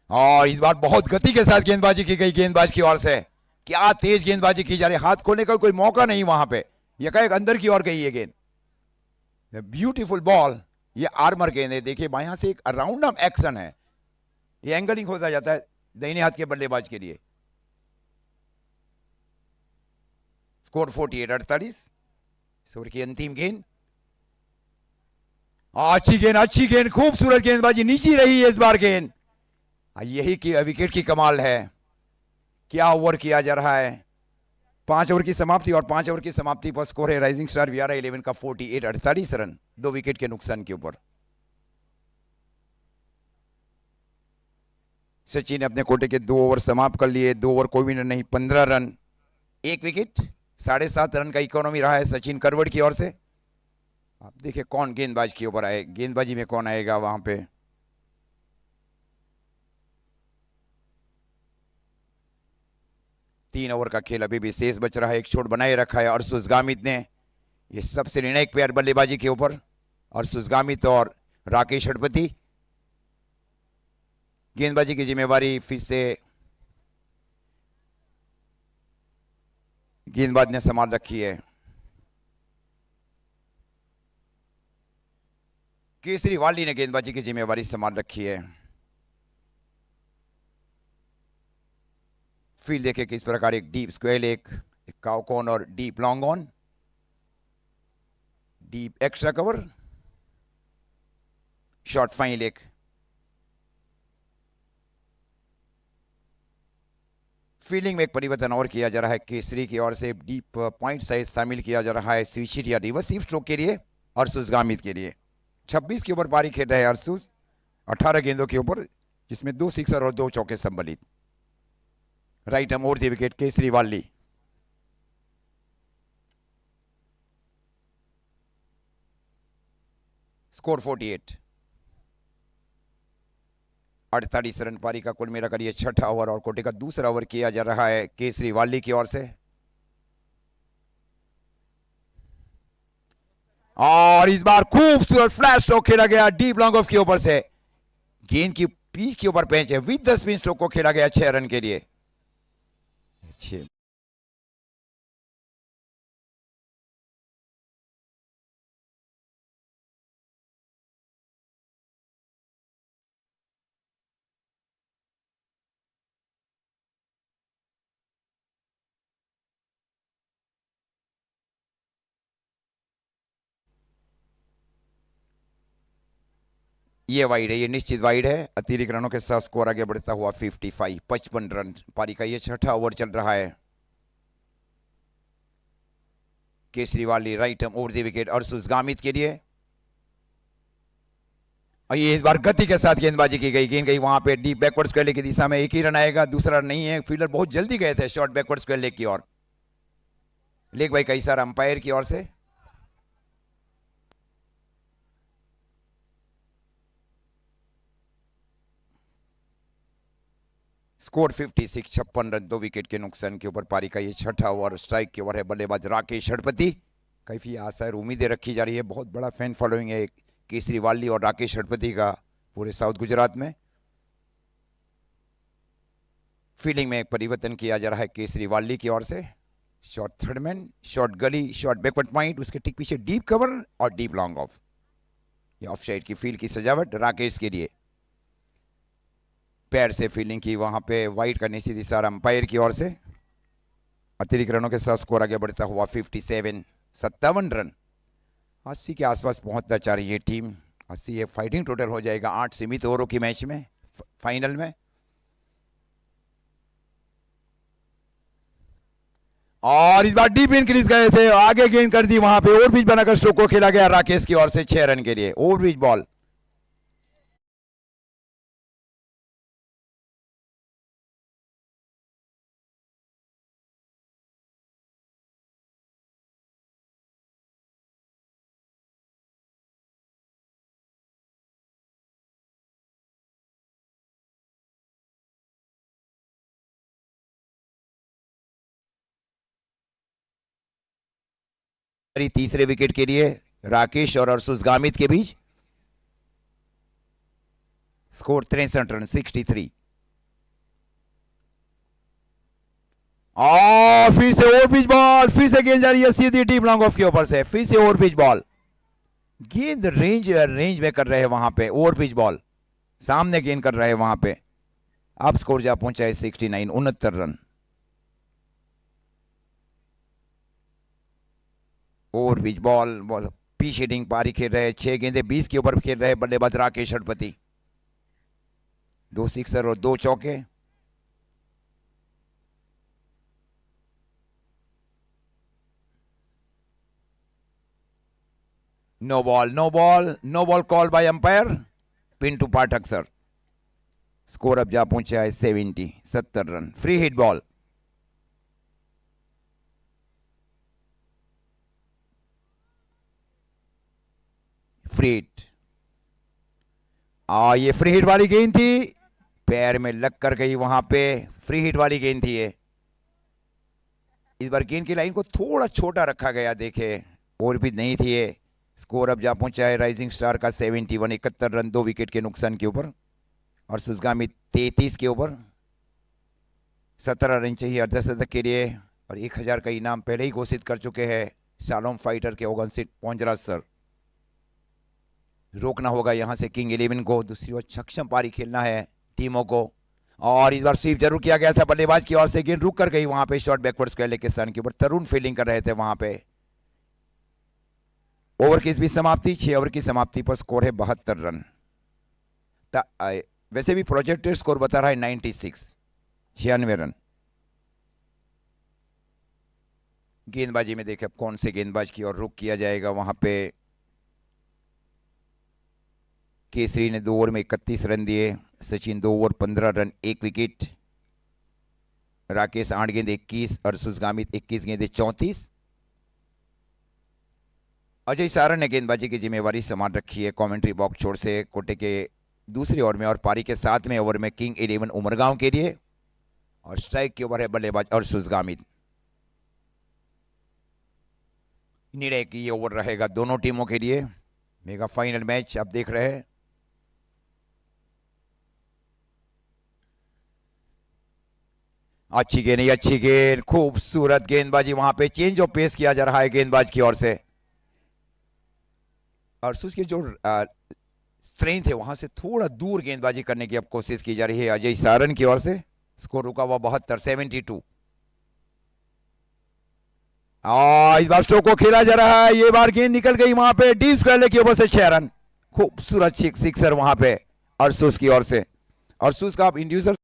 A: और इस बार बहुत गति के साथ गेंदबाजी की गई गेंदबाज की ओर से। क्या तेज गेंदबाजी की जा रही है, हाथ खोलने का कोई मौका नहीं वहां पे। यह कहे अंदर की ओर गई है गेंद। Beautiful ball. ये आर्मर गेंद है, देखिए बाएं हाथ से एक राउंड ऑफ एक्शन है, ये एंगलिंग होता जाता है दाहिने हाथ के बल्लेबाज के लिए। स्कोर 48-48। ओवर की अंतिम गेंद। अच्छी गेंद खूबसूरत गेंदबाजी, नीचे रही है इस बार गेंद। यही की विकेट की कमाल है। क्या ओवर किया जा रहा है। 5 ओवर की समाप्ति, और 5 ओवर की समाप्ति पर स्कोर है राइजिंग स्टार वियारा 11 का 48-48 रन, 2 विकेट के नुकसान के ऊपर। सचिन ने अपने कोटे के 2 ओवर समाप्त कर लिए। 2 ओवर कोई भी नहीं, 15 रन 1 विकेट, 7.5 रन का इकोनॉमी रहा है सचिन करवट की ओर से। आप देखिए कौन गेंदबाज के ऊपर आए, गेंदबाजी में कौन आएगा वहां पे। तीन ओवर का खेल अभी भी शेष बच रहा है। एक शॉट बनाए रखा है अर्शुस गामित ने। ये सबसे निर्णायक प्लेयर बल्लेबाजी के ऊपर अर्शुस गामित और राकेश हड़पति। गेंदबाजी की जिम्मेवारी फिर से गेंदबाज ने संभाल रखी है। केसरी वाली ने गेंदबाजी की जिम्मेवारी संभाल रखी है। फील्ड देखे किस प्रकार, एक डीप स्क्वेयर, एक काउकॉन और deep long on, deep extra cover, short fine leg. Fielding में एक परिवर्तन और किया जा रहा है केसरी की ओर से। डीप पॉइंट साइज शामिल किया जा रहा है स्विचिट या रिवर्सिव स्ट्रोक के लिए अर्शुस गामित के लिए। 26 के ऊपर पारी खेल रहे हैं अर्शुस, 18 गेंदों के ऊपर, जिसमें 2 सिक्सर और 2 चौके संबलित। Right arm over the wicket Kesariwali. Score 48 run पारी का कुल मिलाकर ये छठा ओवर और कोटे का दूसरा ओवर किया जा रहा है केसरी वाली की ओर से। और इस बार खूबसूरत फ्लैश स्ट्रोक खेला गया डीप लॉन्ग ऑफ के ऊपर से। गेंद की पीच के ऊपर पेंच है, विद द स्पिन स्ट्रोक को खेला गया 6 रन के लिए। अच्छे ये वाइड है, ये निश्चित वाइड है। अतिरिक्त रनों के साथ स्कोर आगे बढ़ता हुआ 55 रन पारी का ये छठा ओवर चल रहा है। Kesariwali right arm over the wicket Arshus Gamit के लिए। और ये इस बार गति के साथ गेंदबाजी की गई, गेंद गई वहां पे डीप बैकवर्ड स्क्वायर लेग की दिशा में। एक ही रन आएगा, दूसरा नहीं है। फील्डर बहुत जल्दी गए थे शॉर्ट बैकवर्ड स्क्वायर लेग की ओर। लेग बाई कई सारा अंपायर की ओर से। स्कोर 56 रन, 2 विकेट के नुकसान के ऊपर पारी का ये छठा ओवर। स्ट्राइक के ओवर है बल्लेबाज राकेश हड़पति। काफी आशा और उम्मीदें रखी जा रही है, बहुत बड़ा फैन फॉलोइंग है केसरीवाली और राकेश हड़पति का पूरे साउथ गुजरात में। फील्डिंग में एक परिवर्तन किया जा रहा है केसरीवाली की ओर से। शॉर्ट थर्ड मैन, शॉर्ट गली, शॉर्ट बैकवर्ड पॉइंट, उसके ठीक पीछे डीप कवर और डीप लॉन्ग ऑफ। ये ऑफ साइड की फील्ड की सजावट राकेश के लिए। पैर से फील्डिंग की वहां पे वाइड का निश्चित इशारा अंपायर की ओर से। अतिरिक्त रनों के साथ स्कोर आगे बढ़ता हुआ 57 रन, 80 के आसपास पहुंचना चाह रही है टीम। 80 ये फाइटिंग टोटल हो जाएगा 8 सीमित ओवरों की मैच में, फाइनल में। और इस बार डीप इंक्रीज गए थे, आगे गेंद कर दी वहां पे। ओवरब्रिज बनाकर स्ट्रोक को खेला गया राकेश की ओर से 6 रन के लिए। Overbridge ball. तीसरे विकेट के लिए राकेश और अर्शुस गामित के बीच। Score 63 run 63। और फिर से ओवर पिच बॉल, फिर से गेंद जा रही है सीधी डीप लॉन्ग ऑफ के ऊपर से, फिर से ओवर पिच बॉल। गेंद रेंज में कर रहे हैं वहां पे, ओवर पिच बॉल सामने गेंद कर रहे हैं वहां पे। अब स्कोर जा पहुंचा है 69 69 run. Over pitch ball pitch hitting पारी खेल रहे हैं, 6 गेंदे 20 के ऊपर खेल रहे हैं बल्लेबाज राकेश षडपति। 2 सिक्सर और 2 चौके। No ball call by umpire Pintu Pathak sir. Score अब जा पहुंचा है 70 run. Free hit ball. Free hit. ये फ्री हिट वाली गेंद थी, पैर में लग कर गई वहां पे। फ्री हिट वाली गेंद थी ये। इस बार गेंद की लाइन को थोड़ा छोटा रखा गया, देखे और भी नहीं थी ये। स्कोर अब जा पहुंचा है राइजिंग स्टार का 71 71 रन 2 विकेट के नुकसान के ऊपर। और सुजगामी 33 के ऊपर। 17 रन चाहिए अर्धशतक के लिए और 1000 का इनाम पहले ही घोषित कर चुके हैं शालोम फाइटर के ओगनसिट पोंजराज सर। रोकना होगा यहां से किंग 11 को, दूसरी ओर सक्षम पारी खेलना है टीमों को। और इस बार स्वीप जरूर किया गया था बल्लेबाज की ओर से, गेंद रुक कर गई वहां पे शॉर्ट बैकवर्ड स्क्वायर लेग के स्थान के ऊपर। तरुण फील्डिंग कर रहे थे वहां पे। ओवर की इस बीच समाप्ति, 6 ओवर की समाप्ति पर स्कोर है 72 रन। वैसे भी प्रोजेक्टेड स्कोर बता रहा है 96 रन। गेंदबाजी में देखें कौन से गेंदबाज की ओर रुख किया जाएगा वहां पे। केसरी ने 2 ओवर में 31 रन दिए, Sachin 2 over 15 run 1 wicket, Rakesh 8 गेंद 21, अर्शुस गामित 21 गेंदे 34। अजय सारण ने गेंदबाजी की जिम्मेवारी संभाल रखी है कमेंट्री बॉक्स छोर से कोटे के दूसरी ओवर में। और पारी के 7वें ओवर में किंग 11 उमरगांव के लिए। और स्ट्राइक के ओवर है बल्लेबाज अर्शुस गामित। निर्णय की ये ओवर रहेगा दोनों टीमों के लिए। मेगा फाइनल मैच आप देख रहे हैं। अच्छी गेंद, खूबसूरत गेंदबाजी वहां पे। चेंज ऑफ पेस किया जा रहा है गेंदबाज की ओर से। अर्शुस की जो स्ट्रेंथ है वहां से थोड़ा दूर गेंदबाजी करने की अब कोशिश की जा रही है अजय सारण की ओर से। स्कोर रुका हुआ 72 72। इस बार स्ट्रोक को खेला जा रहा है, ये बार गेंद निकल गई वहां पे डीप स्क्वायर लेग के ऊपर से 6 रन। खूबसूरत सिक्सर वहां पे अर्शुस की ओर से। अर्शुस का आप इंड्यूसर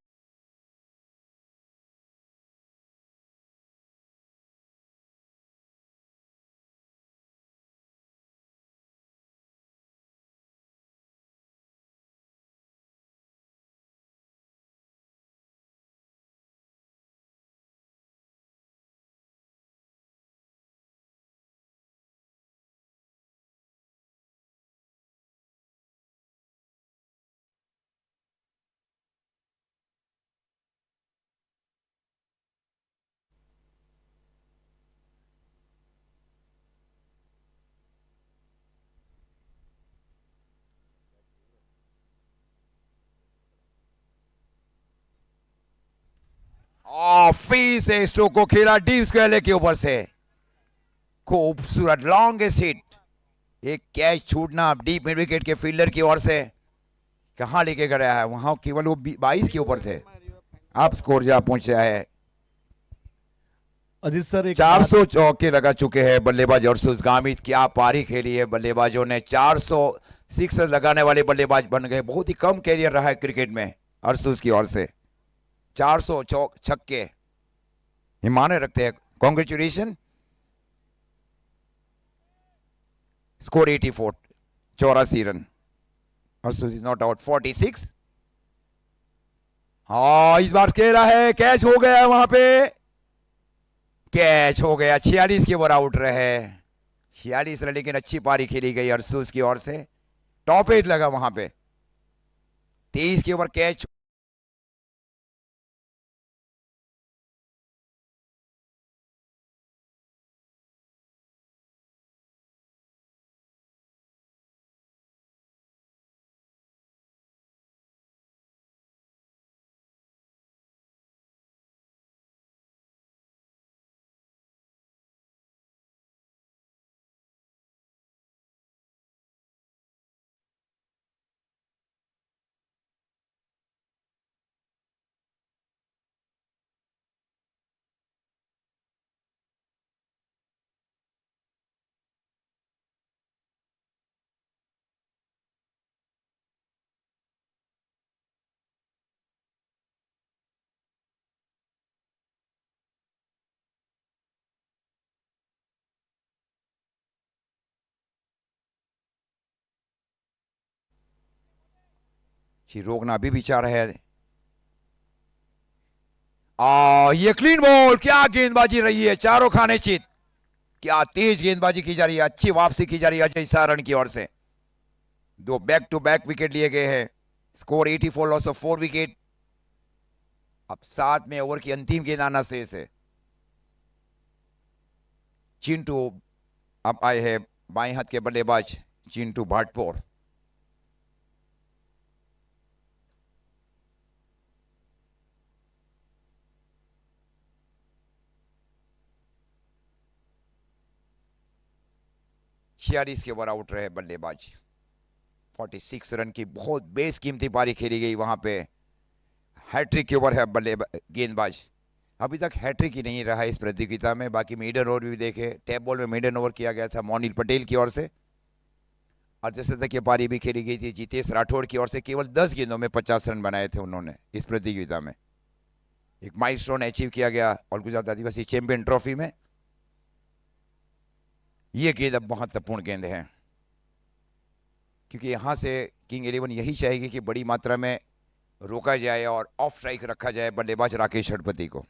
A: फी से स्ट्रोक को खेला डीप स्क्वायर लेग के ऊपर से। खूबसूरत लॉन्गेस्ट हिट। एक कैच छूटना डीप मिड विकेट के फील्डर की ओर से। कहां लेके गया है, वहां केवल वो 22 के ऊपर थे। अब स्कोर जा पहुंचा है
B: अजीत सर
A: 400 चौके लगा चुके हैं बल्लेबाज अर्शुस गामित। क्या पारी खेली है बल्लेबाजों ने। 400 सिक्सर लगाने वाले बल्लेबाज बन गए। बहुत ही कम कैरियर रहा है क्रिकेट में अर्शुस की ओर से। 400 छक्के हिमाने रखते हैं। Congratulation. Score 84 84 run. Arshus is not out 46। इस बार खेला है, कैच हो गया वहां पे। कैच हो गया 46 के ओवर आउट रहे। 46 रन, लेकिन अच्छी पारी खेली गई अर्शुस की ओर से। टॉप 8 लगा वहां पे। 23 के ओवर कैच रोकना अभी भी चाह रहा है। ये क्लीन बॉल, क्या गेंदबाजी रही है, चारों खाने चित। क्या तेज गेंदबाजी की जा रही है, अच्छी वापसी की जा रही है अजय सारण की ओर से। 2 बैक टू बैक विकेट लिए गए हैं। Score 84, loss of 4 wicket. अब 7वें ओवर की अंतिम गेंद आना शेष है। चिंटू अब आए हैं बाएं हाथ के बल्लेबाज चिंटू भाटपोर। छियालीस के ओवर आउट रहे बल्लेबाज। 46 रन की बहुत बेशकीमती पारी खेली गई वहां पे। हैट्रिक के ओवर है गेंदबाज। अभी तक हैट्रिक ही नहीं रहा इस प्रतियोगिता में। बाकी मेडन ओवर भी देखे, टैप बॉल में मेडन ओवर किया गया था मोनिल पटेल की ओर से। अर्धशतक की पारी भी खेली गई थी जितेश राठौड़ की ओर से। केवल 10 गेंदों में 50 रन बनाए थे उन्होंने इस प्रतियोगिता में। एक माइलस्टोन अचीव किया गया और गुजरात आदिवासी चैंपियन ट्रॉफी में। यह गेंद अब महत्वपूर्ण गेंद है, क्योंकि यहां से किंग 11 यही चाहेगी कि बड़ी मात्रा में रोका जाए और ऑफ स्ट्राइक रखा जाए बल्लेबाज राकेश षडपति को।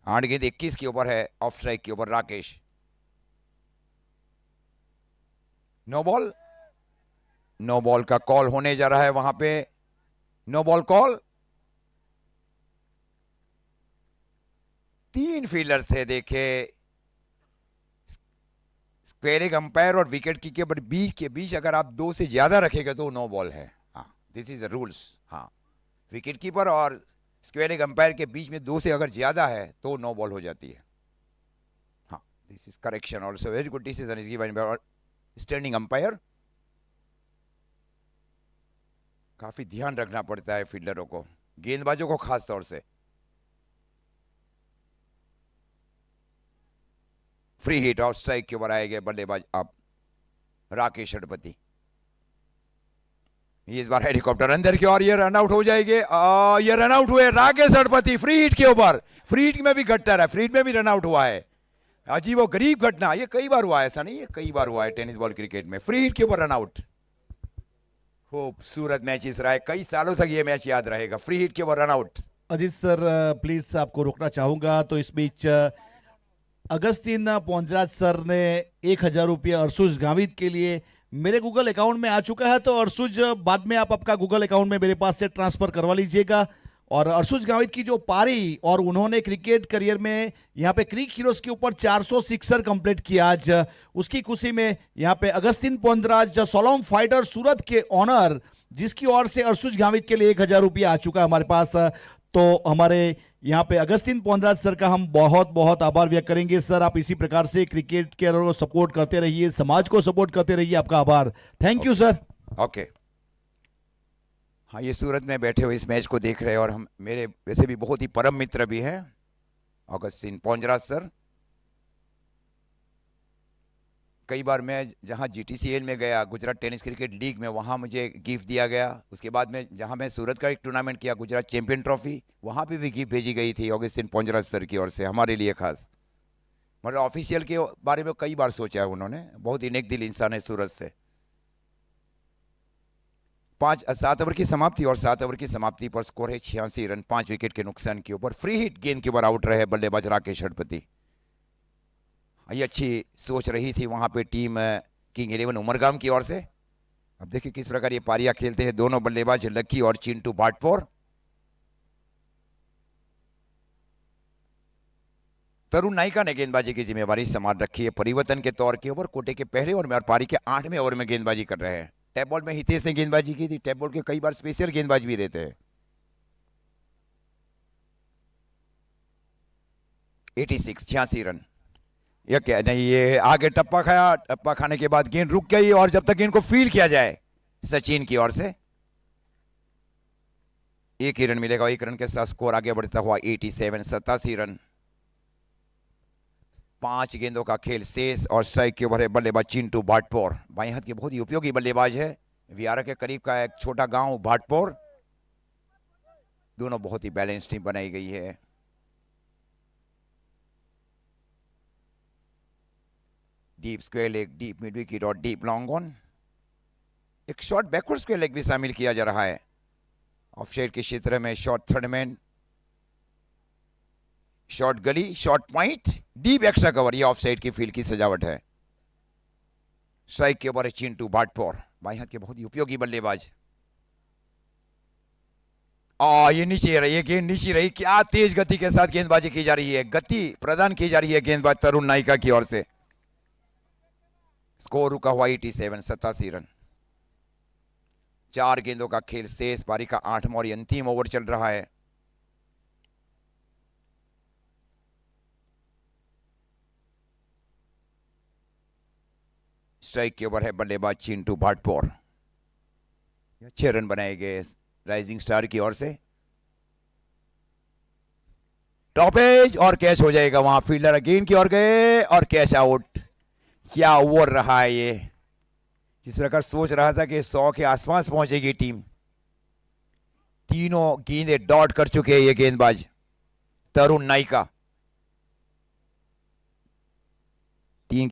A: 8 गेंद 21 के ऊपर है, ऑफ स्ट्राइक के ऊपर Rakesh. No ball, no ball का कॉल होने जा रहा है वहां पे। No ball call. 3 फील्डर थे देखे। स्क्वेयरिंग अंपायर और विकेट कीपर बीच के बीच अगर आप 2 से ज्यादा रखेगा तो नो बॉल है। हाँ, दिस इज द रूल्स। हाँ, विकेट कीपर और स्क्वेयरिंग अंपायर के बीच में 2 से अगर ज्यादा है तो नो बॉल हो जाती है। हाँ, this is correction also. Very good decision is given by standing umpire. काफी ध्यान रखना पड़ता है फील्डरों को, गेंदबाजों को खास तौर से। फ्री हिट ऑफ स्ट्राइक के ऊपर आए गए बल्लेबाज अब राकेश षडपति। इस बार हेलीकॉप्टर अंदर की ओर, ये रन आउट हो जाएंगे। ये रन आउट हुए राकेश षडपति फ्री हिट के ऊपर। फ्री हिट में भी घटता है, फ्री हिट में भी रन आउट हुआ है। अजीब और गरीब घटना, ये कई बार हुआ है, ऐसा नहीं है, कई बार हुआ है टेनिस बॉल क्रिकेट में। फ्री हिट के ऊपर रन आउट। खूबसूरत मैचेस रहा है, कई सालों तक ये मैच याद रहेगा। फ्री हिट के ऊपर run out.
B: Ajit sir, please आपको रोकना चाहूंगा। तो इस बीच अगस्तीन पोंजराज सर ने 1000 रुपये अर्शुज गावित के लिए मेरे गूगल अकाउंट में आ चुका है। तो अर्शुज, बाद में आप आपका गूगल अकाउंट में मेरे पास से ट्रांसफर करवा लीजिएगा। और अर्शुज गावित की जो पारी, और उन्होंने क्रिकेट करियर में यहाँ पे क्रिक हीरोज के ऊपर 400 सिक्सर कंप्लीट किया आज, उसकी खुशी में यहाँ पे अगस्तीन पोंजराज सोलोम फाइटर सूरत के ऑनर, जिसकी ओर से अर्शुज गावित के लिए 1000 रुपया आ चुका है हमारे पास। तो हमारे यहाँ पे अगस्तीन पोंजराज सर का हम बहुत बहुत आभार व्यक्त करेंगे। सर, आप इसी प्रकार से क्रिकेट के को सपोर्ट करते रहिए, समाज को सपोर्ट करते रहिए। आपका आभार। Thank you sir.
A: ओके। हाँ, ये सूरत में बैठे हुए इस मैच को देख रहे हैं और हम, मेरे वैसे भी बहुत ही परम मित्र भी हैं अगस्तीन पोंजराज सर। कई बार मैं जहां GTCL में गया, गुजरात टेनिस क्रिकेट लीग में, वहां मुझे गिफ्ट दिया गया। उसके बाद में जहां मैं सूरत का एक टूर्नामेंट किया, गुजरात चैंपियन ट्रॉफी, वहां पे भी गिफ्ट भेजी गई थी अगस्तीन पोंजराज सर की ओर से हमारे लिए खास। मतलब ऑफिशियल के बारे में कई बार सोचा है उन्होंने। बहुत ही नेक दिल इंसान है सूरत से। 7 ओवर की समाप्ति, और 7 ओवर की समाप्ति पर स्कोर है 86 रन 5 विकेट के नुकसान के ऊपर। फ्री हिट गेंद के ऊपर आउट रहे बल्लेबाज राकेश षडपति। ये अच्छी सोच रही थी वहां पे टीम किंग 11 उमरगाम की ओर से। अब देखिए किस प्रकार ये पारियां खेलते हैं दोनों बल्लेबाज लक्की और चिंटू भाटपोर। तरुण नायका ने गेंदबाजी की जिम्मेवारी संभाल रखी है परिवर्तन के तौर के ऊपर। कोटे के पहले ओवर में और पारी के 8वें ओवर में गेंदबाजी कर रहे हैं। टैप बॉल में हितेश ने गेंदबाजी की थी। टैप बॉल के कई बार स्पेशल गेंदबाज भी रहते हैं। 86 रन। ये क्या नहीं, ये आगे टप्पा खाया, टप्पा खाने के बाद गेंद रुक गई, और जब तक गेंद को फील्ड किया जाए सचिन की ओर से 1 ही रन मिलेगा। 1 रन के साथ स्कोर आगे बढ़ता हुआ 87 रन। 5 गेंदों का खेल शेष, और स्ट्राइक के ऊपर है बल्लेबाज चिंटू भाटपोर। बाएं हाथ के बहुत ही उपयोगी बल्लेबाज है। वियारा के करीब का एक छोटा गांव भाटपोर। दोनों बहुत ही बैलेंस टीम बनाई गई है। Deep square leg, deep mid wicket और डीप लॉन्ग ऑन। एक शॉट बैकवर्ड्स के लेग भी शामिल किया जा रहा है। ऑफसाइड के क्षेत्र में शॉट थर्ड मैन, शॉट गली, shot point, deep extra cover, ये ऑफसाइड की फील्ड की सजावट है। स्ट्राइक के ऊपर चिंटू भाटपोर, बाएं हाथ के बहुत ही उपयोगी बल्लेबाज। ये नीचे रही है, गेंद नीचे रही। क्या तेज गति के साथ गेंदबाजी की जा रही है, गति प्रदान की जा रही है गेंदबाज तरुण नाइका की ओर से। स्कोर रुका हुआ 87, 87 रन। 4 गेंदों का खेल शेष, पारी का 8वां और अंतिम ओवर चल रहा है। स्ट्राइक के ऊपर है बल्लेबाज चिंटू भाटपोर। 6 रन बनाए गए राइजिंग स्टार की ओर से। टॉप एज और कैच हो जाएगा वहां, फील्डर अगेन की ओर गए और कैच आउट। क्या ओवर रहा है ये, जिस प्रकार सोच रहा था कि 100 के आसपास पहुंचेगी टीम। तीनों गेंदे डॉट कर चुके हैं ये गेंदबाज तरुण नाइका। 3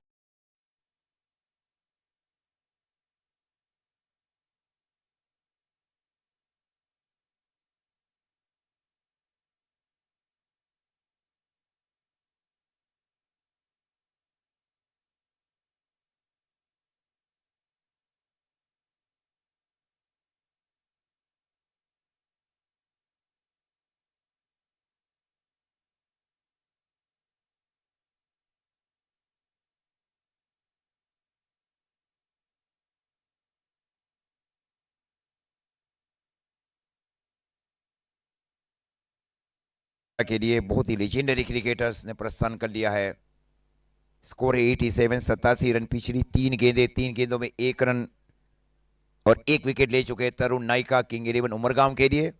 A: के लिए बहुत ही लेजेंडरी क्रिकेटर्स ने प्रस्थान कर लिया है। स्कोर है 87, 87 रन। पिछली 3 गेंदें, 3 गेंदों में 1 रन और 1 विकेट ले चुके हैं तरुण नाइका किंग 11 उमरगांव के लिए।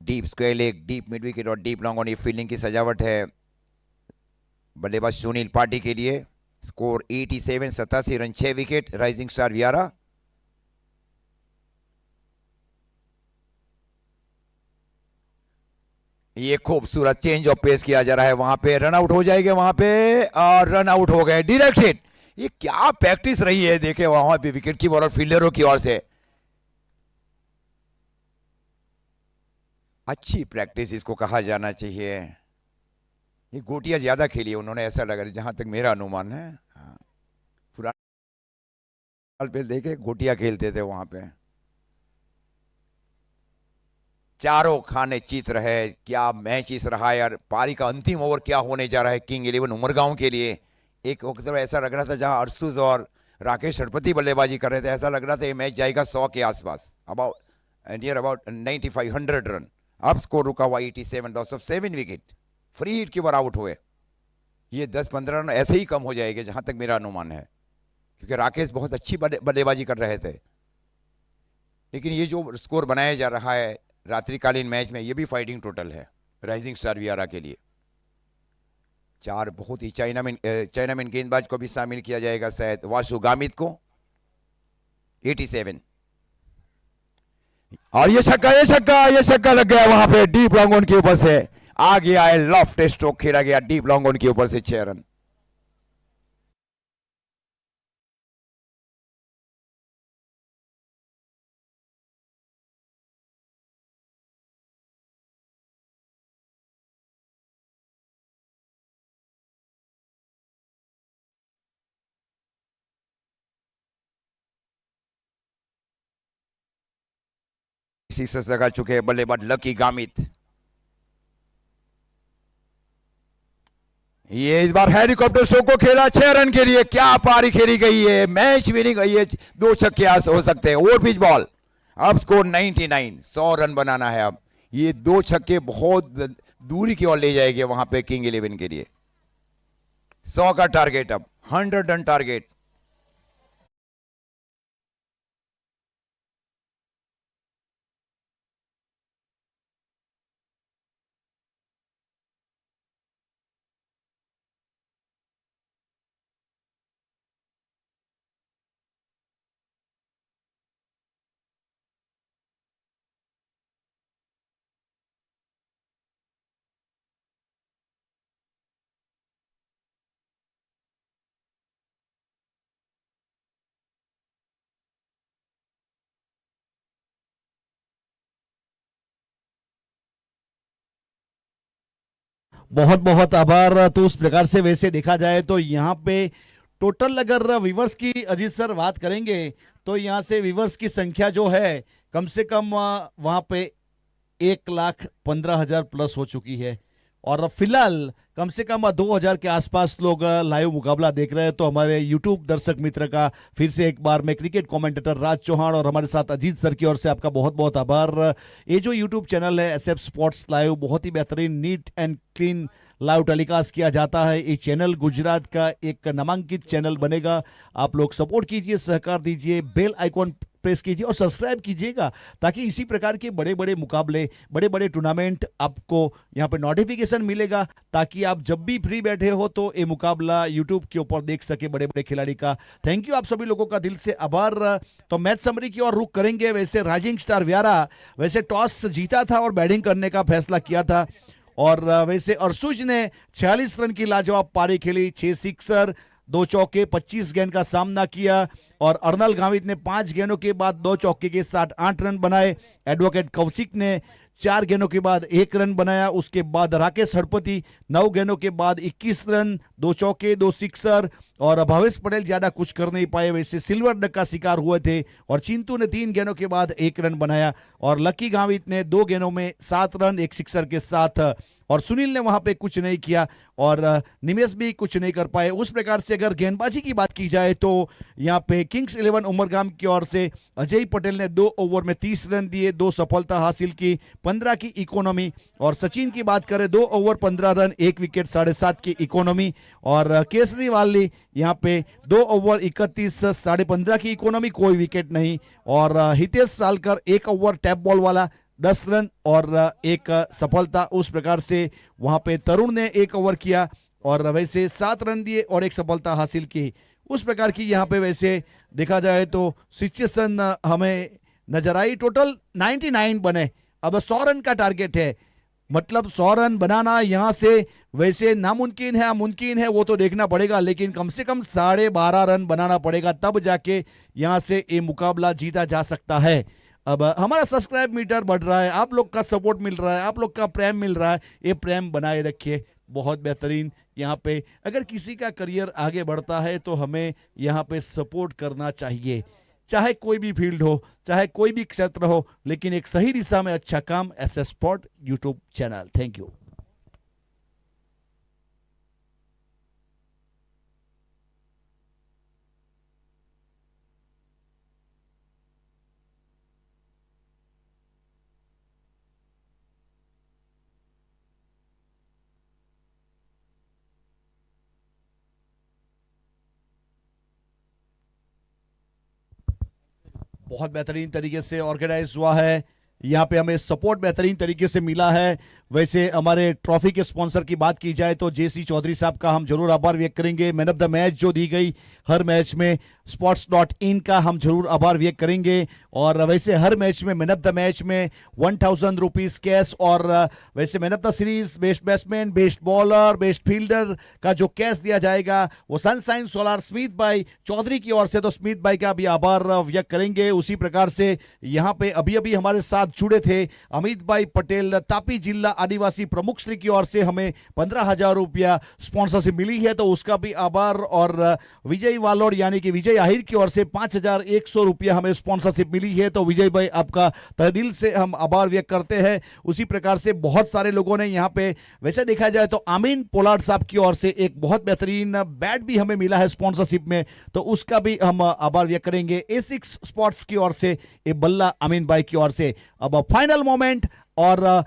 A: Deep square leg, deep mid wicket और डीप लॉन्ग ऑन, ये फील्डिंग की सजावट है बल्लेबाज सुनील पाटी के लिए। Score 87, 87 run, 6 wicket, rising star Vyara. ये खूबसूरत चेंज ऑफ पेस किया जा रहा है, वहां पे रन आउट हो जाएंगे वहां पे, और रन आउट हो गए डायरेक्ट हिट। ये क्या प्रैक्टिस रही है, देखे वहां पे विकेट कीपर और फील्डरों की ओर से। अच्छी प्रैक्टिस इसको कहा जाना चाहिए। ये गोटियां ज्यादा खेली है उन्होंने, ऐसा लग रहा है जहां तक मेरा अनुमान है। हाँ, पुराने साल पे देखे गोटियां खेलते थे वहां पे। चारों खाने चित्र है, क्या मैच इस रहा है यार। पारी का अंतिम ओवर क्या होने जा रहा है किंग 11 उमरगांव के लिए। एक वक्त तो ऐसा लग रहा था जहां अर्शुज और राकेश षडपति बल्लेबाजी कर रहे थे, ऐसा लग रहा था ये मैच जाएगा 100 के आसपास, अबाउट नियर अबाउट 9500 रन। अब स्कोर रुका हुआ 87, loss of 7 wicket, free hit के ऊपर आउट हुए। ये 10-15 रन ऐसे ही कम हो जाएंगे जहां तक मेरा अनुमान है, क्योंकि राकेश बहुत अच्छी बल्लेबाजी कर रहे थे। लेकिन ये जो स्कोर बनाया जा रहा है रात्रिकालीन मैच में, ये भी फाइटिंग टोटल है राइजिंग स्टार वियारा के लिए। 4 बहुत ही चाइनामैन गेंदबाज को भी शामिल किया जाएगा शायद, वासु गामित को। 87 और ये छक्का, ये छक्का, ये छक्का लग गया वहां पे डीप लॉन्ग ऑन के ऊपर से। आ गया है लॉफ्ट स्ट्रोक खेला गया डीप लॉन्ग ऑन के ऊपर से, 6 रन। सिक्स लगा चुके हैं बल्लेबाज लकी गामित। ये इस बार हेलीकॉप्टर शो को खेला 6 रन के लिए। क्या पारी खेली गई है, मैच विनिंग गई है। 2 छक्के हो सकते हैं, और पिच बॉल। अब स्कोर 99, 100 रन बनाना है अब। ये 2 छक्के बहुत दूरी की ओर ले जाएंगे वहां पे किंग 11 के लिए। 100 का टारगेट, अब 100 रन टारगेट।
B: बहुत बहुत आभार। तो उस प्रकार से वैसे देखा जाए तो यहाँ पे टोटल अगर व्यूवर्स की अजीत सर बात करेंगे तो यहाँ से व्यूवर्स की संख्या जो है कम से कम वहाँ पे 1,15,000 प्लस हो चुकी है और फिलहाल कम से कम 2,000 के आसपास लोग लाइव मुकाबला देख रहे हैं। तो हमारे यूट्यूब दर्शक मित्र का फिर से एक बार मैं क्रिकेट कमेंटेटर राज चौहान और हमारे साथ अजीत सर की ओर से आपका बहुत बहुत आभार। ये जो यूट्यूब चैनल है SF स्पोर्ट्स लाइव, बहुत ही बेहतरीन neat and clean live telecast किया जाता है। ये चैनल गुजरात का एक नामांकित चैनल बनेगा। आप लोग सपोर्ट कीजिए, सहकार दीजिए, बेल आइकॉन प्रेस कीजिए और सब्सक्राइब कीजिएगा ताकि इसी प्रकार के बड़े बड़े मुकाबले, बड़े बड़े टूर्नामेंट आपको यहाँ पे नोटिफिकेशन मिलेगा ताकि आप जब भी फ्री बैठे हो तो ये मुकाबला यूट्यूब के ऊपर देख सके बड़े बड़े खिलाड़ी का। थैंक यू, आप सभी लोगों का दिल से आभार। तो मैच समरी की ओर रुख करेंगे। वैसे राइजिंग स्टार व्यारा वैसे टॉस जीता था और बैटिंग करने का फैसला किया था और वैसे अर्शुज ने 46 रन की लाजवाब पारी खेली, 6 सिक्सर, 2 चौके, 25 गेंद का सामना किया और अर्नल गावित ने 5 गेंदों के बाद 2 चौके के साथ 8 रन बनाए। एडवोकेट कौशिक ने 4 गेंदों के बाद 1 रन बनाया। उसके बाद राकेश हड़पति 9 गेंदों के बाद 21 रन, 2 चौके, 2 सिक्सर और भावेश पटेल ज्यादा कुछ कर नहीं पाए। वैसे सिल्वर डक का शिकार हुए थे और चिंतू ने 3 गेंदों के बाद 1 रन बनाया और लकी गावित ने 2 गेंदों में 7 रन, 1 सिक्सर के साथ और सुनील ने वहां पे कुछ नहीं किया और निमेश भी कुछ नहीं कर पाए। उस प्रकार से अगर गेंदबाजी की बात की जाए तो यहाँ पे किंग्स 11 उमरगाम की ओर से अजय पटेल ने 2 ओवर में 30 रन दिए, 2 सफलता हासिल की, 15 की इकोनॉमी। और सचिन की बात करें 2 ओवर 15 रन, 1 विकेट, 7.5 की इकोनॉमी। और केसरीवाल ने यहाँ पे 2 ओवर 31, 15.5 की इकोनॉमी, कोई विकेट नहीं। और Hitesh Salkar 1 over tap ball वाला 10 रन और 1 सफलता। उस प्रकार से वहां पे तरुण ने 1 ओवर किया और वैसे 7 रन दिए और 1 सफलता हासिल की। उस प्रकार की यहाँ पे वैसे देखा जाए तो सिचुएशन हमें नजर आई। टोटल 99 बने, अब 100 रन का टारगेट है, मतलब 100 रन बनाना यहाँ से वैसे नामुमकिन है, मुमकिन है वो तो देखना पड़ेगा, लेकिन कम से कम 12.5 रन बनाना पड़ेगा, तब जाके यहाँ से ये मुकाबला जीता जा सकता है। अब हमारा सब्सक्राइब मीटर बढ़ रहा है, आप लोग का सपोर्ट मिल रहा है, आप लोग का प्रेम मिल रहा है, ये प्रेम बनाए रखिए, बहुत बेहतरीन। यहाँ पे अगर किसी का करियर आगे बढ़ता है तो हमें यहाँ पे सपोर्ट करना चाहिए, चाहे कोई भी फील्ड हो, चाहे कोई भी क्षेत्र हो, लेकिन एक सही दिशा में अच्छा काम। SS sport YouTube channel. Thank you. बहुत बेहतरीन तरीके से ऑर्गेनाइज हुआ है, यहाँ पे हमें सपोर्ट बेहतरीन तरीके से मिला है। वैसे हमारे ट्रॉफी के स्पॉन्सर की बात की जाए तो JC चौधरी साहब का हम जरूर आभार व्यक्त करेंगे। मैन ऑफ द मैच जो दी गई हर मैच में, sports.in का हम जरूर आभार व्यक्त करेंगे। और वैसे हर मैच में, मैन ऑफ द मैच में 1000 रुपीज कैश और वैसे man of the series, best batsman, best bowler, best fielder का जो कैश दिया जाएगा वो सनशाइन सोलार स्मिथ भाई चौधरी की ओर से, तो स्मिथ भाई का भी आभार व्यक्त करेंगे। उसी प्रकार से यहाँ पे अभी अभी हमारे साथ जुड़े थे अमित भाई पटेल, तापी जिला आदिवासी प्रमुख श्री की ओर से हमें 15,000 रुपया स्पॉन्सरशिप मिली है, तो उसका भी आभार। और विजय वालोड़ यानी कि विजय आहिर की ओर से 5,100 रुपया हमें स्पॉन्सरशिप मिली है, तो विजय भाई आपका तहे दिल से हम आभार व्यक्त करते हैं। उसी प्रकार से बहुत सारे लोगों ने यहाँ पे, वैसे देखा जाए तो आमीन पोलार्ड साहब की ओर से एक बहुत बेहतरीन बैट भी हमें मिला है स्पॉन्सरशिप में, तो उसका भी हम आभार व्यक्त करेंगे। A6 स्पोर्ट्स की ओर से ए बल्ला अमीन भाई की ओर से। अब फाइनल मोमेंट और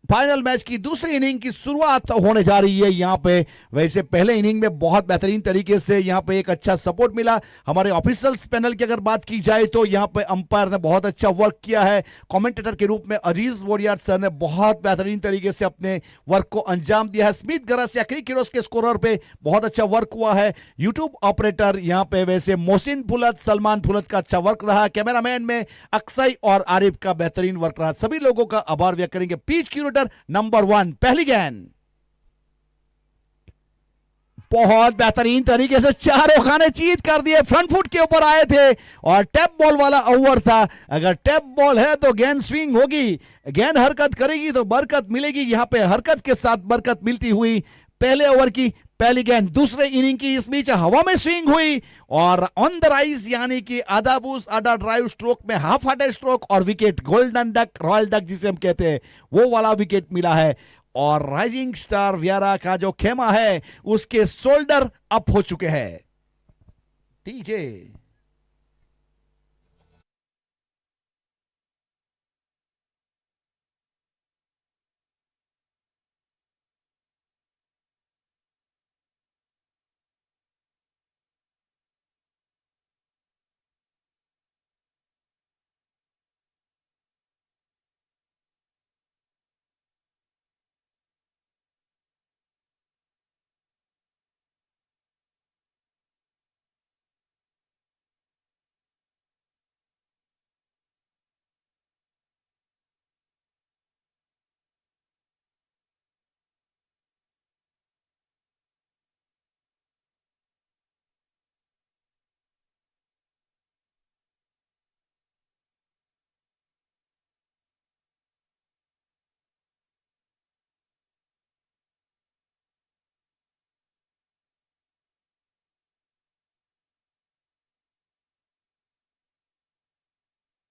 B: फाइनल मैच की दूसरी इनिंग की शुरुआत होने जा रही है यहाँ पे। वैसे पहले इनिंग में बहुत बेहतरीन तरीके से यहाँ पे एक अच्छा सपोर्ट मिला। हमारे ऑफिशियल्स पैनल की अगर बात की जाए तो यहाँ पे अंपायर ने बहुत अच्छा वर्क किया है। कमेंटेटर के रूप में अजीज वोडियार सर ने बहुत बेहतरीन तरीके से अपने वर्क को अंजाम दिया है। स्मिथ गरस या क्रिकेरोस के स्कोरर पे बहुत अच्छा वर्क हुआ है। यूट्यूब ऑपरेटर यहाँ पे वैसे मोहसिन फुलत, सलमान फुलत का अच्छा वर्क रहा। कैमरामैन में अक्सई और आरिफ का बेहतरीन वर्क रहा। सभी लोगों का आभार व्यक्त करेंगे। पिच क्यूरेटर नंबर 1, पहली गेंद बहुत बेहतरीन तरीके से चारों खाने चीत कर दिए, फ्रंट फुट के ऊपर आए थे और टैप बॉल वाला ओवर था। अगर टैप बॉल है तो गेंद स्विंग होगी, गेंद हरकत करेगी तो बरकत मिलेगी। यहां पे हरकत के साथ बरकत मिलती हुई पहले ओवर की पहली गेंद दूसरे इनिंग की इस बीच हवा में स्विंग हुई और ऑन द राइज यानी कि आधा बूस आधा ड्राइव स्ट्रोक में हाफ हार्टेड स्ट्रोक और wicket, golden duck, royal duck जिसे हम कहते हैं वो वाला विकेट मिला है। और राइजिंग स्टार व्यारा का जो खेमा है उसके शोल्डर अप हो चुके हैं। टीजे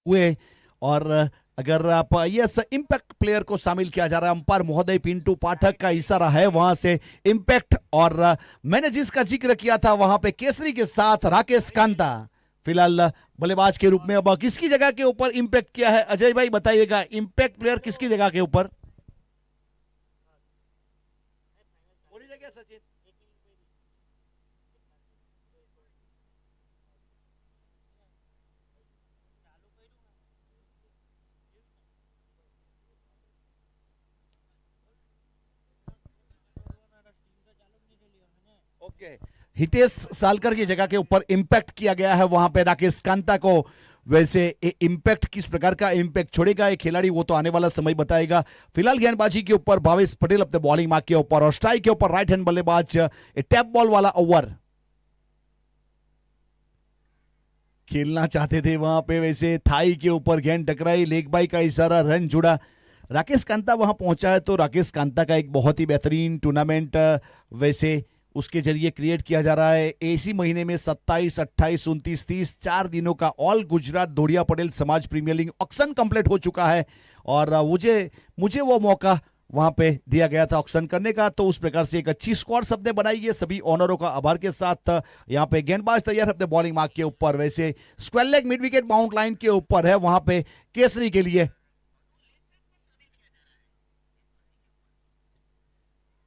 B: हुए और अगर आप यस इंपैक्ट प्लेयर को शामिल किया जा रहा है, अंपायर महोदय पिंटू पाठक का इशारा है वहां से इंपैक्ट। और मैंने जिसका जिक्र किया था वहां पे केसरी के साथ राकेश कांता फिलहाल बल्लेबाज के रूप में। अब किसकी जगह के ऊपर इंपैक्ट किया है अजय भाई बताइएगा, इंपैक्ट प्लेयर किसकी जगह के ऊपर? सचिन ओके, हितेश सालकर की जगह के ऊपर इंपैक्ट किया गया है वहां पे राकेश कांता को। वैसे इंपैक्ट किस प्रकार का इंपैक्ट छोड़ेगा ये खिलाड़ी वो तो आने वाला समय बताएगा। फिलहाल गेंदबाजी के ऊपर भावेश पटेल अपने बॉलिंग मार्क के ऊपर और स्ट्राइक के ऊपर राइट हैंड बल्लेबाज टैप बॉल वाला ओवर खेलना चाहते थे वहां पे। वैसे थाई के ऊपर गेंद टकराई, लेग बाई का इशारा, रन जुड़ा। राकेश कांता वहां पहुंचा है तो राकेश कांता का एक बहुत ही बेहतरीन टूर्नामेंट वैसे उसके जरिए क्रिएट किया जा रहा है। इसी महीने में 27, 28, 29, 30 4 दिनों का ऑल गुजरात धोड़िया पटेल समाज प्रीमियर लीग ऑक्शन कंप्लीट हो चुका है और मुझे वो मौका वहां पे दिया गया था ऑक्शन करने का। तो उस प्रकार से एक अच्छी स्क्वाड सबने बनाई है, सभी ऑनरों का आभार के साथ। यहाँ पे गेंदबाज तैयार अपने बॉलिंग मार्क के ऊपर। वैसे square leg mid wicket bound line के ऊपर है वहां पे केसरी के लिए।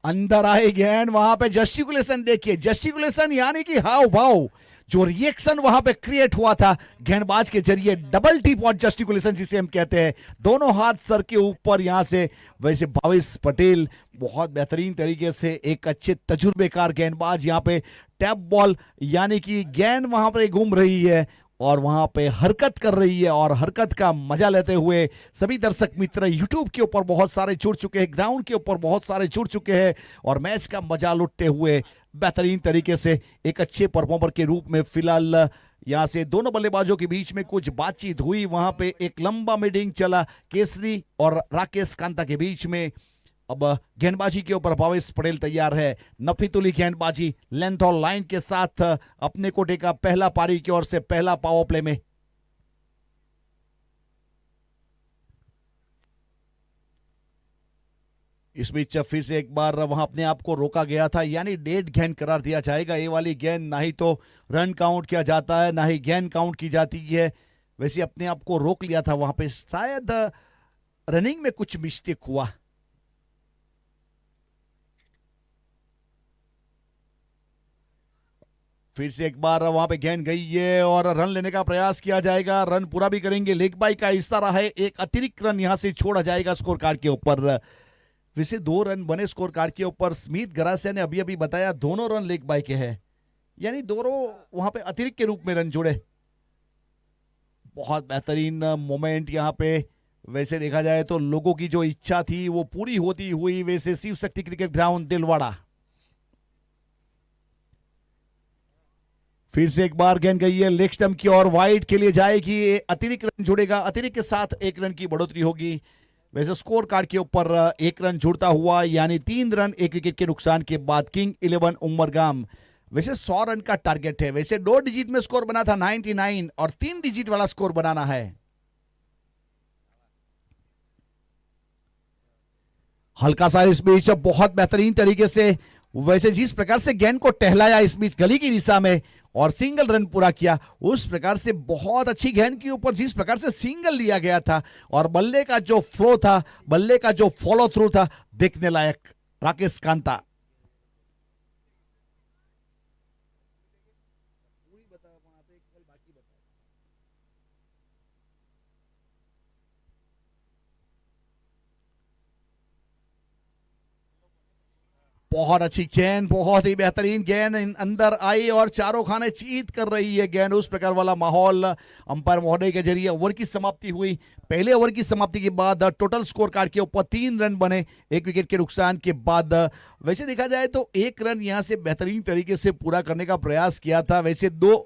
B: अंदर आए गेंद, वहां पे जस्टिकुलेशन देखिए, जस्टिकुलेशन यानी कि हाव भाव जो रिएक्शन वहां पे क्रिएट हुआ था गेंदबाज के जरिए, डबल टिप और जस्टिकुलेशन जिसे हम कहते हैं, दोनों हाथ सर के ऊपर यहां से। वैसे भावेश पटेल बहुत बेहतरीन तरीके से एक अच्छे तजुर्बेकार गेंदबाज यहां पे टैप बॉल यानी कि गेंद वहां पे घूम रही है और वहां पे हरकत कर रही है और हरकत का मजा लेते हुए सभी दर्शक मित्र यूट्यूब के ऊपर बहुत सारे जुड़ चुके हैं, ग्राउंड के ऊपर बहुत सारे जुड़ चुके हैं और मैच का मजा लुटते हुए बेहतरीन तरीके से एक अच्छे परफॉर्मर के रूप में। फिलहाल यहां से दोनों बल्लेबाजों के बीच में कुछ बातचीत हुई, वहां पे एक लंबा मीटिंग चला केसरी और राकेश कांता के बीच में। अब गेंदबाजी के ऊपर भावेश पटेल तैयार है, नफीतुली गेंदबाजी लेंथ और लाइन के साथ अपने कोटे का पहला पारी की ओर से पहला पावर प्ले में। इस बीच फिर से एक बार वहां अपने आप को रोका गया था, यानी डेड गेंद करार दिया जाएगा। ये वाली गेंद ना ही तो रन काउंट किया जाता है ना ही गेंद काउंट की जाती है। वैसे अपने आप को रोक लिया था वहां पे, शायद रनिंग में कुछ मिस्टेक हुआ। फिर से एक बार वहां पे गेंद गई है और रन लेने का प्रयास किया जाएगा, रन पूरा भी करेंगे। लेग बाई का इशारा है, एक अतिरिक्त रन यहां से छोड़ा जाएगा स्कोर कार्ड के ऊपर। वैसे 2 रन बने स्कोर कार्ड के ऊपर। स्मिथ गरासिया ने अभी अभी बताया दोनों रन लेग बाई के हैं, यानी दोनों वहां पे अतिरिक्त के रूप में रन जुड़े। बहुत बेहतरीन मोमेंट यहां पे। वैसे देखा जाए तो लोगों की जो इच्छा थी वो पूरी होती हुई। वैसे शिव शक्ति क्रिकेट ग्राउंड दिलवाड़ा फिर से एक बार गेंद गई है लेग स्टंप की और वाइड के लिए जाएगी, अतिरिक्त रन जुड़ेगा, अतिरिक्त के साथ 1 रन की बढ़ोतरी होगी। वैसे स्कोर कार्ड के ऊपर 1 रन जुड़ता हुआ, यानी 3 रन 1 विकेट के नुकसान के बाद किंग 11 उमरगाम वैसे 100 रन का टारगेट है। वैसे 2 डिजिट में स्कोर बना था 99 और 3 डिजिट वाला स्कोर बनाना है। हल्का सा इस बीच बहुत बेहतरीन तरीके से वैसे जिस प्रकार से गेंद को टहलाया इस बीच गली की दिशा में और सिंगल रन पूरा किया, उस प्रकार से बहुत अच्छी गेंद के ऊपर जिस प्रकार से सिंगल लिया गया था और बल्ले का जो फ्लो था, बल्ले का जो फॉलो थ्रू था, देखने लायक। राकेश कांता बहुत अच्छी गेंद, बहुत ही बेहतरीन गेंद अंदर आई और चारों खाने चीत कर रही है गेंद। उस प्रकार वाला माहौल अंपायर महोदय के जरिए ओवर की समाप्ति हुई। पहले ओवर की समाप्ति के बाद टोटल स्कोर कार्ड के ऊपर 3 रन बने 1 विकेट के नुकसान के बाद। वैसे देखा जाए तो 1 रन यहां से बेहतरीन तरीके से पूरा करने का प्रयास किया था। वैसे 2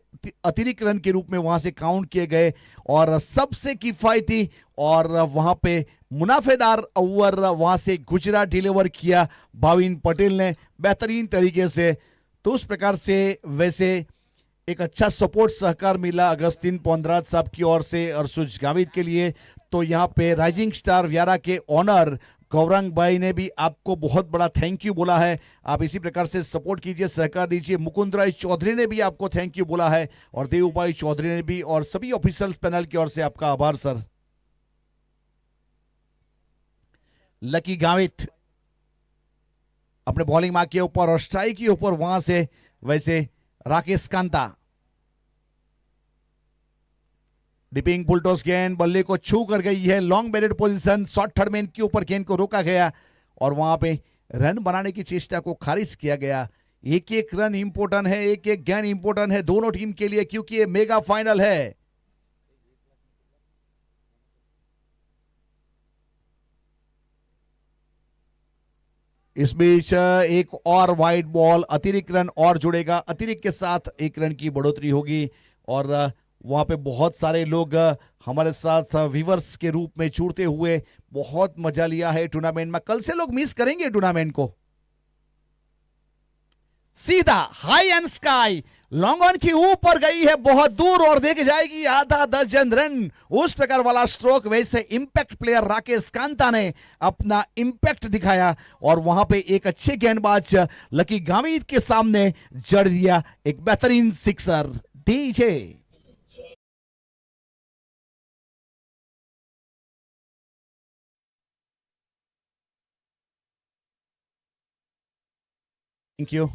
B: अतिरिक्त रन के रूप में वहां से काउंट किए गए और सबसे किफायती और वहां पे मुनाफेदार ओवर वहां से गुजरात डिलीवर किया भाविन पटेल ने बेहतरीन तरीके से। तो उस प्रकार से वैसे एक अच्छा सपोर्ट सहकार मिला अगस्तिन पोंद्राज साहब की ओर से अर्शुज गावित के लिए। तो यहाँ पे राइजिंग स्टार व्यारा के ऑनर गौरंग भाई ने भी आपको बहुत बड़ा थैंक यू बोला है। आप इसी प्रकार से सपोर्ट कीजिए, सहकार दीजिए। मुकुंद राय चौधरी ने भी आपको थैंक यू बोला है और देवभाई चौधरी ने भी, और सभी ऑफिशियल पैनल की ओर से आपका आभार सर। लकी गावित अपने बॉलिंग मार्क के ऊपर और स्ट्राइक के ऊपर वहां से वैसे राकेश कांता डिपिंग बुलटोस गेंद बल्ले को छू कर गई है। Long batted position, short third man के ऊपर गेंद को रोका गया और वहां पे रन बनाने की चेष्टा को खारिज किया गया। एक एक रन इंपोर्टेंट है, एक एक गेंद इंपोर्टेंट है दोनों टीम के लिए, क्योंकि ये मेगा फाइनल है। इस बीच एक और वाइड बॉल, अतिरिक्त रन और जुड़ेगा, अतिरिक्त के साथ 1 रन की बढ़ोतरी होगी। और वहां पे बहुत सारे लोग हमारे साथ व्यूअर्स के रूप में जुड़ते हुए बहुत मजा लिया है टूर्नामेंट में। कल से लोग मिस करेंगे टूर्नामेंट को। सीधा high and sky long on की ऊपर गई है बहुत दूर और देख जाएगी आधा दर्जन रन। उस प्रकार वाला स्ट्रोक वैसे इंपैक्ट प्लेयर राकेश कांता ने अपना इंपैक्ट दिखाया और वहां पे एक अच्छे गेंदबाज लकी गावित के सामने जड़ दिया एक बेहतरीन सिक्सर। DJ thank you.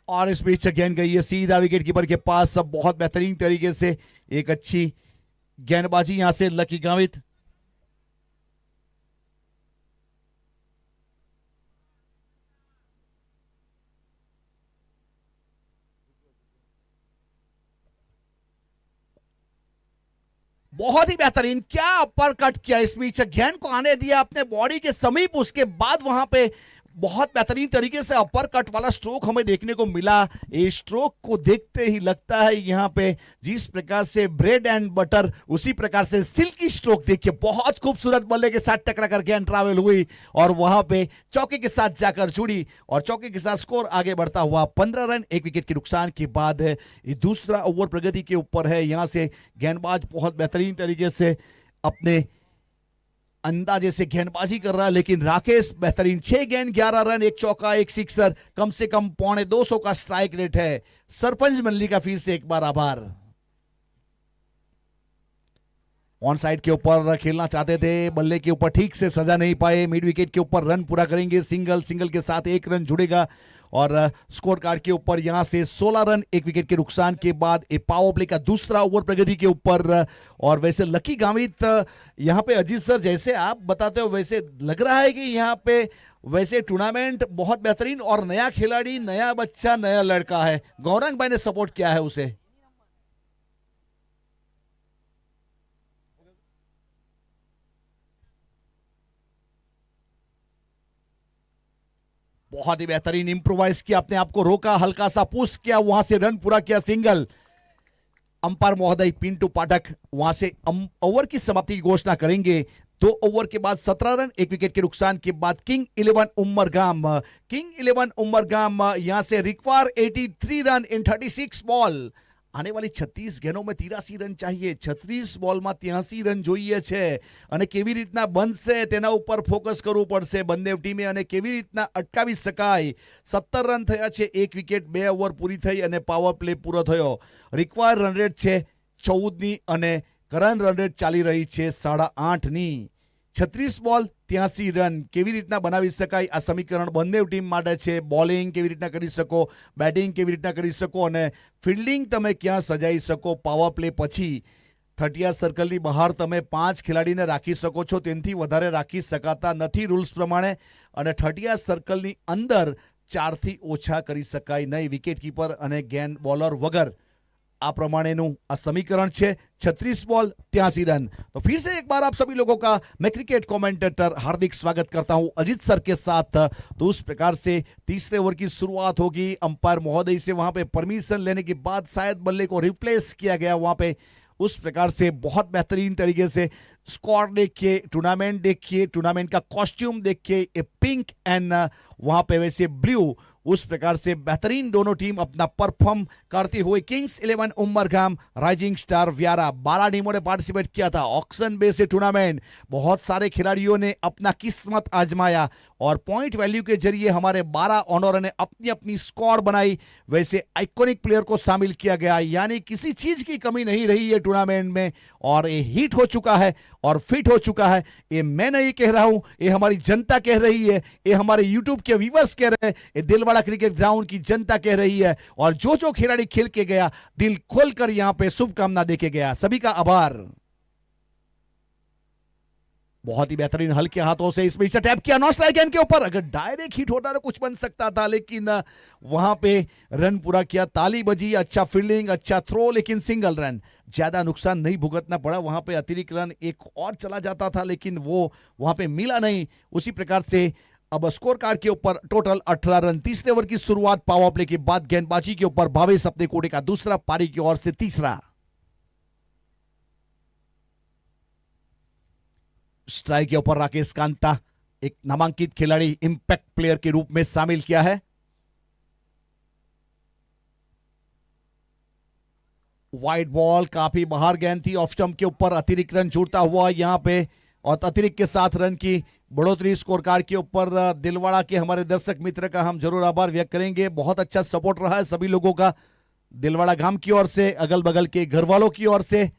B: और इस बीच गेंद गई है सीधा विकेट कीपर के पास। सब बहुत बेहतरीन तरीके से एक अच्छी गेंदबाजी यहां से लकी गावित। बहुत ही बेहतरीन, क्या अपर कट किया इस बीच, गेंद को आने दिया अपने बॉडी के समीप, उसके बाद वहां पे बहुत बेहतरीन तरीके से अपर कट वाला स्ट्रोक हमें देखने को मिला। इस स्ट्रोक को देखते ही लगता है यहां पे जिस प्रकार से ब्रेड एंड बटर, उसी प्रकार से सिल्की स्ट्रोक देखिए, बहुत खूबसूरत बल्ले के साथ टकरा कर गेंद ट्रैवल हुई और वहां पे चौके के साथ जाकर जुड़ी और चौके के साथ स्कोर आगे बढ़ता हुआ 15 रन 1 विकेट के नुकसान के बाद है। ये दूसरा ओवर प्रगति के ऊपर है। यहां से गेंदबाज बहुत बेहतरीन तरीके से अपने अंदाजे से गेंदबाजी कर रहा है, लेकिन राकेश बेहतरीन 6 गेंद 11 रन 1 चौका 1 सिक्सर, कम से कम 250 का स्ट्राइक रेट है। सरपंच मंडली का फिर से एक बार आभार। ऑन साइड के ऊपर खेलना चाहते थे, बल्ले के ऊपर ठीक से सजा नहीं पाए, मिड विकेट के ऊपर रन पूरा करेंगे, सिंगल सिंगल के साथ 1 रन जुड़ेगा और स्कोर कार्ड के ऊपर यहां से 16 रन 1 विकेट के नुकसान के बाद एक पावर प्ले का दूसरा ओवर प्रगति के ऊपर। और वैसे लकी गावित यहां पे, अजीत सर जैसे आप बताते हो वैसे लग रहा है कि यहां पे वैसे टूर्नामेंट बहुत बेहतरीन और नया खिलाड़ी, नया बच्चा, नया लड़का है। गौरंग भाई ने सपोर्ट किया है उसे। बहुत ही बेहतरीन इंप्रोवाइज किया, अपने आप को रोका, हल्का सा पुश किया, वहां से रन पूरा किया, सिंगल। अंपायर महोदय पिंटू पाठक वहां से ओवर की समाप्ति की घोषणा करेंगे। 2 ओवर के बाद 17 रन, 1 विकेट के नुकसान के बाद किंग 11 उमरगाम यहां से रिक्वायर 83 रन इन 36 बॉल। आने वाली 36 गेंदों में 83 રન चाहिए, 36 બોલમાં 83 રન જોઈએ છે અને કેવી રીતના બનશે તેના ઉપર ફોકસ કરવું પડશે બંને ટીમે અને કેવી રીતના અટકાવી શકાય। 17 રન થયા છે, 1 વિકેટ, 2 ઓવર પૂરી થઈ અને પાવર પ્લે પૂરો થયો। રિક્વાયર રન રેટ છે 14ની અને કરંટ રન રેટ ચાલી રહી છે 8.5ની। 36 બોલ 83 રન કેવી રીતના બનાવી શકાય આ સમીકરણ બંને ટીમ માટે છે। બોલિંગ કેવી રીતના કરી શકો, બેટિંગ કેવી રીતના કરી શકો અને ફિલ્ડિંગ તમે ક્યાં સજાઈ શકો। પાવર પ્લે પછી 30 સર્કલની બહાર તમે 5 ખેલાડીને રાખી શકો છો, તેનાથી વધારે રાખી શકાતા નથી રૂલ્સ પ્રમાણે અને 30 સર્કલની અંદર 4 થી ઓછા કરી શકાય નહીં વિકેટ કીપર અને ગેન બોલર વગર। आ प्रमाणेनु आ समीकरण छे। 36 बॉल 83 रन। तो फिर से एक बार आप सभी लोगों का मैं क्रिकेट कमेंटेटर हार्दिक स्वागत करता हूं अजीत सर के साथ। तो उस प्रकार से तीसरे ओवर की शुरुआत होगी। अंपायर महोदय से वहां पे परमिशन लेने के बाद शायद बल्ले को रिप्लेस किया गया वहां पे। उस प्रकार से बहुत बेहतरीन तरीके से स्कोर देखिए, टूर्नामेंट देखिए, टूर्नामेंट का कॉस्ट्यूम देखिए, ए पिंक एंड वहां पे वैसे ब्लू। उस प्रकार से बेहतरीन दोनों टीम अपना परफॉर्म करती हुई। किंग्स 11 उमरगाम, राइजिंग स्टार व्यारा, 12 टीमों ने पार्टिसिपेट किया था ऑक्शन बेस्ड टूर्नामेंट। बहुत सारे खिलाड़ियों ने अपना किस्मत आजमाया और पॉइंट वैल्यू के जरिए हमारे 12 ऑनर ने अपनी अपनी स्कोर बनाई। वैसे आइकॉनिक प्लेयर को शामिल किया गया, यानी किसी चीज की कमी नहीं रही है टूर्नामेंट में और ये हिट हो चुका है और फिट हो चुका है। ये मैं नहीं कह रहा हूं, ये हमारी जनता कह रही है, ये हमारे यूट्यूब के व्यूवर्स कह रहे हैं, ये दिलवाड़ा क्रिकेट ग्राउंड की जनता कह रही है और जो जो खिलाड़ी खेल के गया दिल खोलकर यहां पे शुभकामना देके गया। सभी का आभार। बहुत ही बेहतरीन हल्के हाथों से इसमें इसे टैप किया, नॉन स्ट्राइक एंड के ऊपर। अगर डायरेक्ट हिट होता तो कुछ बन सकता था, लेकिन वहां पे रन पूरा किया, ताली बजी, अच्छा फील्डिंग, अच्छा थ्रो, लेकिन सिंगल रन। ज्यादा नुकसान नहीं भुगतना पड़ा। वहां पे अतिरिक्त रन एक और चला जाता था लेकिन वो वहां पे मिला नहीं। उसी प्रकार से अब स्कोर कार्ड के ऊपर टोटल 18 रन। तीसरे ओवर की शुरुआत पावर प्ले के बाद गेंदबाजी के ऊपर भावेश अपने कोटे का दूसरा, पारी की ओर से तीसरा। स्ट्राइक के ऊपर राकेश कांता, एक नामांकित खिलाड़ी, इंपैक्ट प्लेयर के रूप में शामिल किया है। वाइड बॉल काफी बाहर गेंद थी, ऑफ स्टंप के ऊपर अतिरिक्त रन जुड़ता हुआ यहां पे और अतिरिक्त के साथ रन की बढ़ोतरी स्कोर कार्ड के ऊपर। दिलवाड़ा के हमारे दर्शक मित्र का हम जरूर आभार व्यक्त करेंगे। बहुत अच्छा सपोर्ट रहा है सभी लोगों का, दिलवाड़ा गांव की ओर से, अगल बगल के घर वालों की ओर से।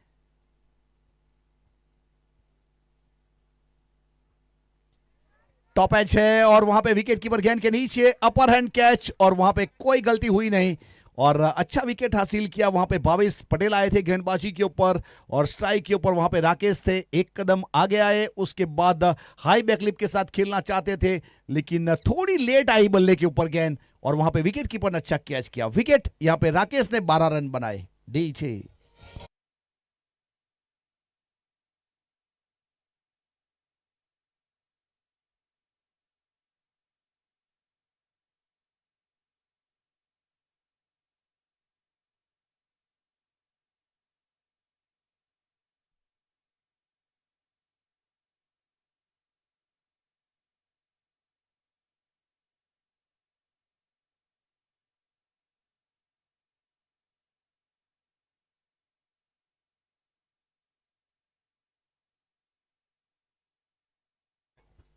B: टॉप एज है और वहां पे विकेट कीपर गेंद के नीचे अपर हैंड कैच और वहां पे कोई गलती हुई नहीं और अच्छा विकेट हासिल किया। वहां पे भावेश पटेल आए थे गेंदबाजी के ऊपर और स्ट्राइक के ऊपर वहां पे राकेश थे, एक कदम आगे आए। उसके बाद हाई बैकलिप के साथ खेलना चाहते थे लेकिन थोड़ी लेट आई बल्ले के ऊपर गेंद और वहां पे विकेट कीपर ने अच्छा कैच किया। विकेट यहां पे राकेश ने 12 रन बनाए। डी6।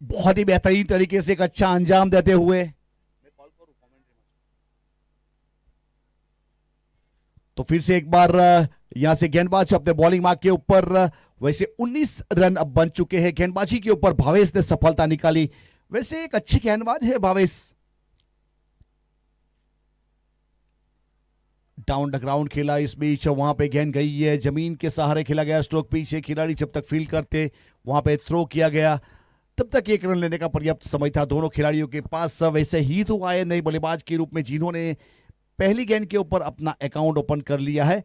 B: बहुत ही बेहतरीन तरीके से एक अच्छा अंजाम देते हुए तो फिर से एक बार यहां से गेंदबाज अपने बॉलिंग मार्क के ऊपर। वैसे 19 रन अब बन चुके हैं। गेंदबाजी के ऊपर भावेश ने सफलता निकाली। वैसे एक अच्छी गेंदबाज है भावेश। डाउन द ग्राउंड खेला इस बीच, वहां पे गेंद गई है, जमीन के सहारे खेला गया स्ट्रोक पीछे, खिलाड़ी जब तक फील्ड करते वहां पे थ्रो किया गया तब तक 1 रन लेने का पर्याप्त समय था दोनों खिलाड़ियों के पास। वैसे ही तो आए नए बल्लेबाज के रूप में जिन्होंने पहली गेंद के ऊपर अपना अकाउंट ओपन कर लिया है।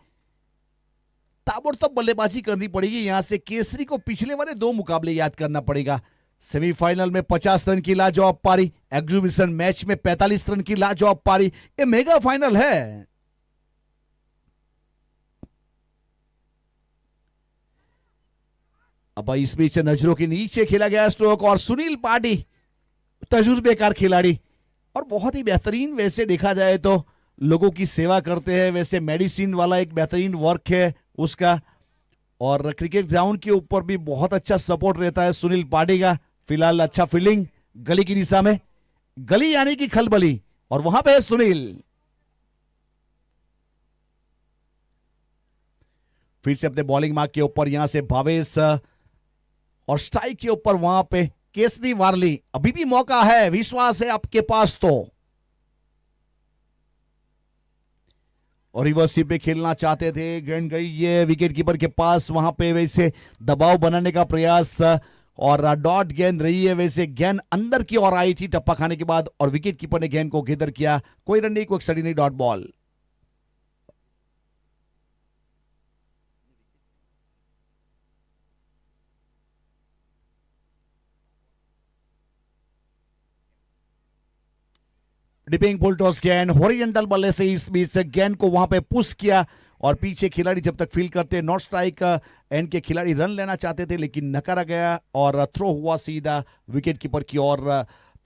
B: ताबड़तोड़ बल्लेबाजी करनी पड़ेगी यहां से। केसरी को पिछले वाले 2 मुकाबले याद करना पड़ेगा। सेमीफाइनल में 50 रन की लाजवाब पारी, एग्जीबिशन मैच में 45 रन की लाजवाब पारी, ये मेगा फाइनल है। अब इस बीच नजरों के नीचे खेला गया स्ट्रोक और सुनील पाटी तजुर्बेकार खिलाड़ी और बहुत ही बेहतरीन, वैसे देखा जाए तो लोगों की सेवा करते हैं, वैसे मेडिसिन वाला एक बेहतरीन वर्क है उसका, और क्रिकेट ग्राउंड के ऊपर भी बहुत अच्छा सपोर्ट रहता है सुनील पाटी का। फिलहाल अच्छा फील्डिंग गली की दिशा में, गली यानी कि खलबली, और वहां पे है सुनील। फिर से अपने बॉलिंग मार्क के ऊपर यहां से भावेश, और स्ट्राइक के ऊपर वहां पे केसरी वारली। अभी भी मौका है, विश्वास है आपके पास तो, और रिवर्स पे खेलना चाहते थे, गेंद गई ये विकेट कीपर के पास, वहां पे वैसे दबाव बनाने का प्रयास और डॉट गेंद रही है, वैसे गेंद अंदर की ओर आई थी टप्पा खाने के बाद, और विकेट कीपर ने गेंद को गेदर किया, कोई रन नहीं, कोई स्टडी नहीं, dot ball. Dipping full toss गेंद हॉरिजॉन्टल बल्ले से इस बीच से गेंद को वहां पे पुश किया, और पीछे खिलाड़ी जब तक फील्ड करते, नॉट स्ट्राइक एंड के खिलाड़ी रन लेना चाहते थे लेकिन नकारा गया और थ्रो हुआ सीधा विकेट कीपर की ओर।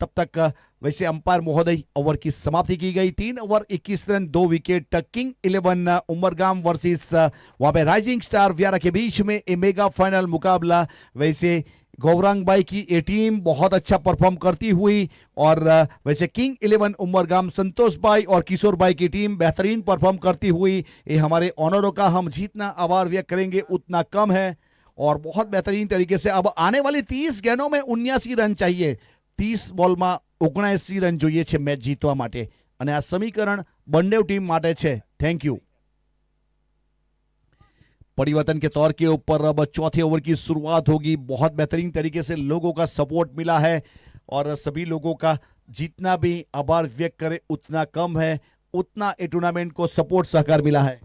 B: तब तक वैसे अंपायर महोदय ओवर की समाप्ति की गई। 3 over 21 run 2 wicket. King 11 Umargam versus वहां पे राइजिंग स्टार व्यारा के बीच में ए मेगा फाइनल मुकाबला। वैसे गौरांग भाई की ये टीम बहुत अच्छा परफॉर्म करती हुई, और वैसे किंग 11 उमरगाम संतोष भाई और किशोर भाई की टीम बेहतरीन परफॉर्म करती हुई। ये हमारे ऑनरों का हम जितना आभार व्यक्त करेंगे उतना कम है, और बहुत बेहतरीन तरीके से अब आने वाली 30 गेंदों में 79 रन चाहिए। 30 બોલમાં 79 રન જોઈએ છે મેચ જીતવા માટે, અને આ સમીકરણ બંને ટીમ માટે છે। Thank you. परिवर्तन के तौर के ऊपर अब चौथे ओवर की शुरुआत होगी। बहुत बेहतरीन तरीके से लोगों का सपोर्ट मिला है, और सभी लोगों का जितना भी आभार व्यक्त करे उतना कम है, उतना ए टूर्नामेंट को सपोर्ट सहकार मिला है।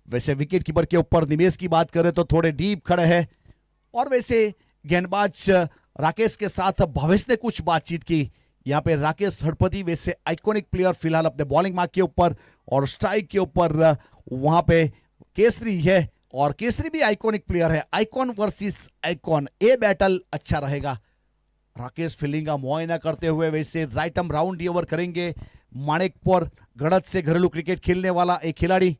B: वैसे विकेट कीपर के ऊपर निमेश की बात करें तो थोड़े डीप खड़े हैं, और वैसे गेंदबाज राकेश के साथ भावेश ने कुछ बातचीत की। यहाँ पे राकेश हड़पति वैसे आइकॉनिक प्लेयर फिलहाल अपने बॉलिंग मार्क के ऊपर, और स्ट्राइक के ऊपर वहां पे केसरी है, और केसरी भी आइकॉनिक प्लेयर है। आइकॉन वर्सेस आइकॉन, ये बैटल अच्छा रहेगा। राकेश फील्डिंग का मुआयना करते हुए वैसे राइट आर्म राउंड ओवर करेंगे। माणिकपुर गढ़त से घरेलू क्रिकेट खेलने वाला एक खिलाड़ी,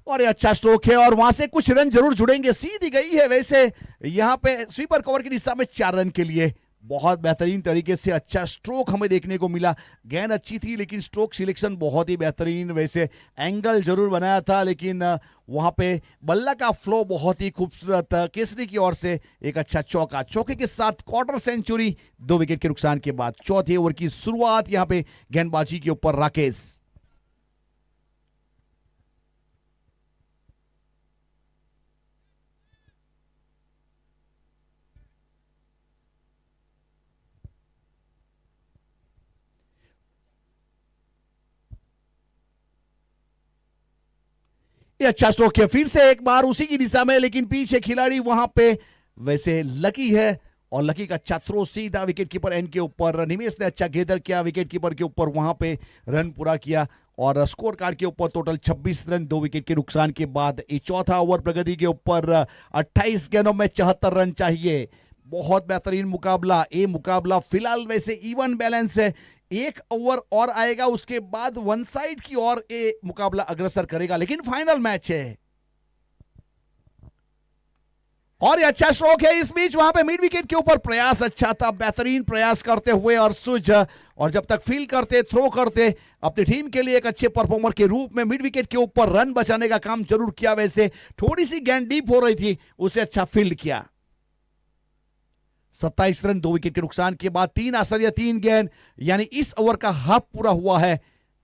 B: और ये अच्छा स्ट्रोक है, और वहां से कुछ रन जरूर जुड़ेंगे। सीधी गई है वैसे यहां पे स्वीपर कवर की दिशा में 4 रन के लिए। बहुत बेहतरीन तरीके से अच्छा स्ट्रोक हमें देखने को मिला। गेंद अच्छी थी लेकिन स्ट्रोक सिलेक्शन बहुत ही बेहतरीन, वैसे एंगल जरूर बनाया था लेकिन वहां पे बल्ला का फ्लो बहुत ही खूबसूरत। केसरी की ओर से एक अच्छा चौका, चौके के साथ क्वार्टर सेंचुरी 2 विकेट के नुकसान के बाद। चौथे ओवर की शुरुआत यहां पे गेंदबाजी के ऊपर राकेश। ये अच्छा स्ट्रोक है, फिर से एक बार उसी की दिशा में, लेकिन पीछे खिलाड़ी वहां पे वैसे लकी है, और लकी का अच्छा थ्रो सीधा विकेट कीपर एंड के ऊपर। निमेश ने अच्छा गेदर किया विकेट कीपर के ऊपर, वहां पे रन पूरा किया, और स्कोर कार्ड के ऊपर टोटल 26 रन 2 विकेट के नुकसान के बाद। ये चौथा ओवर प्रगति के ऊपर 28 गेंदों में 74 रन चाहिए। बहुत बेहतरीन मुकाबला। ये मुकाबला फिलहाल वैसे इवन बैलेंस है। एक ओवर और आएगा उसके बाद वन साइड की ओर ये मुकाबला अग्रसर करेगा, लेकिन फाइनल मैच है। और ये अच्छा स्ट्रोक है इस बीच, वहां पे मिड विकेट के ऊपर प्रयास अच्छा था, बेहतरीन प्रयास करते हुए और सुज, और जब तक फील्ड करते, थ्रो करते, अपनी टीम के लिए एक अच्छे परफॉर्मर के रूप में मिड विकेट के ऊपर रन बचाने का काम जरूर किया। वैसे थोड़ी सी गेंद डीप हो रही थी, उसे अच्छा फील्ड किया। 27 रन 2 विकेट के नुकसान के बाद 3 आसरिया 3 गेंद, यानी इस ओवर का हाफ पूरा हुआ है।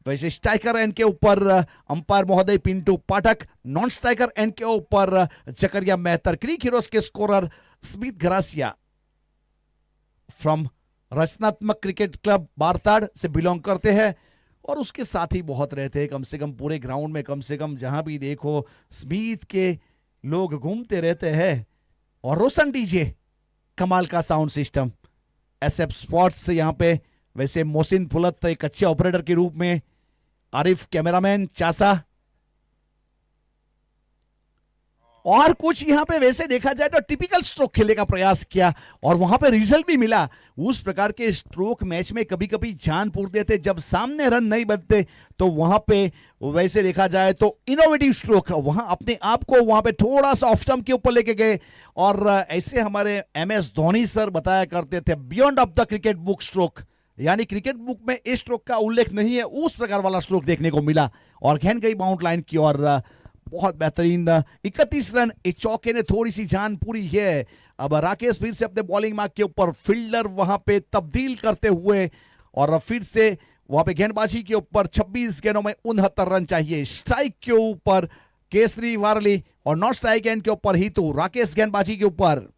B: वैसे स्ट्राइकर एंड के ऊपर अंपायर महोदय पिंटू पाठक, नॉन स्ट्राइकर एंड के ऊपर जकरिया मेहतर। क्रिक हीरोज के स्कोरर स्मिथ गरासिया फ्रॉम रचनात्मक क्रिकेट क्लब बारताड़ से बिलोंग करते हैं, और उसके साथ ही बहुत रहते हैं, कम से कम पूरे ग्राउंड में, कम से कम जहां भी देखो स्मिथ के लोग घूमते रहते हैं और रोशन डीजे, कमाल का साउंड सिस्टम। एसएफ स्पॉट्स यहाँ पे, वैसे मोहसिन फुलत एक अच्छे ऑपरेटर के रूप में, आरिफ कैमरामैन, चासा, और कुछ यहां पे वैसे देखा जाए तो टिपिकल स्ट्रोक खेलने का प्रयास किया और वहां पे रिजल्ट भी मिला। उस प्रकार के स्ट्रोक मैच में कभी कभी जान फूट देते, जब सामने रन नहीं बनते तो वहां पे वैसे देखा जाए तो इनोवेटिव स्ट्रोक वहां अपने आप को वहां पे थोड़ा सा ऑफ स्टंप के ऊपर लेके गए। और ऐसे हमारे MS धोनी सर बताया करते थे, beyond of the cricket book stroke, यानी क्रिकेट बुक में इस स्ट्रोक का उल्लेख नहीं है, उस प्रकार वाला स्ट्रोक देखने को मिला और गेंद गई बाउंड लाइन की। और बहुत बेहतरीन 31 रन, इस चौके ने थोड़ी सी जान पूरी है। अब राकेश फिर से अपने बॉलिंग मार्क के ऊपर फील्डर वहां पे तब्दील करते हुए और फिर से वहां पे गेंदबाजी के ऊपर 26 गेंदों में 69 रन चाहिए। स्ट्राइक के ऊपर केसरी वारली और नॉट स्ट्राइक एंड के ऊपर ही तो राकेश गेंदबाजी के ऊपर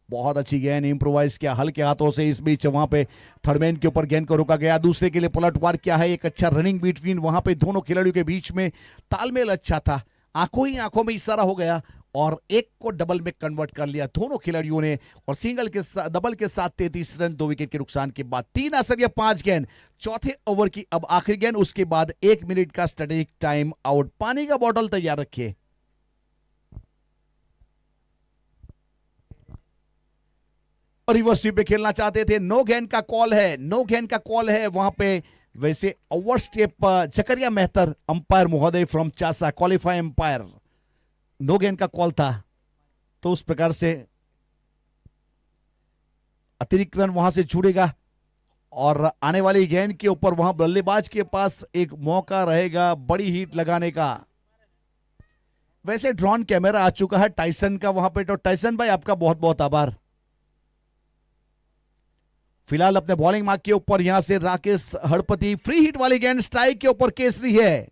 B: बहुत अच्छी गेंद इंप्रोवाइज किया हल्के हाथों से। इस बीच वहां पे थर्ड मैन के ऊपर गेंद को रोका गया, दूसरे के लिए पलटवार किया है। एक अच्छा रनिंग बिटवीन वहां पे दोनों खिलाड़ियों के बीच में तालमेल अच्छा था, आंखों ही आंखों में इशारा हो गया और एक को डबल में कन्वर्ट कर लिया दोनों खिलाड़ियों ने। और सिंगल के साथ डबल के साथ 33 रन 2 विकेट के नुकसान के बाद 3 आसरिया 5 गेंद, चौथे ओवर की अब आखिरी गेंद, उसके बाद 1 मिनट का स्ट्रेटेजिक टाइम आउट। पानी का बॉटल तैयार रखिए। रिवर्स स्वीप पे खेलना चाहते थे, नो गेंद का कॉल है, नो गेंद का कॉल है वहां पे। वैसे ओवर स्टेप जकरिया मेहतर अंपायर महोदय फ्रॉम चासा, क्वालिफाई अंपायर, नो गेंद का कॉल था तो उस प्रकार से अतिरिक्त रन वहां से छूटेगा और आने वाली गेंद के ऊपर वहां बल्लेबाज के पास एक मौका रहेगा बड़ी हिट लगाने का। वैसे ड्रोन कैमरा आ चुका है टाइसन का वहां पे, तो टाइसन भाई आपका बहुत बहुत आभार। फिलहाल अपने बॉलिंग मार्क के ऊपर यहां से राकेश हड़पति, फ्री हिट वाली गेंद, स्ट्राइक के ऊपर केसरी है।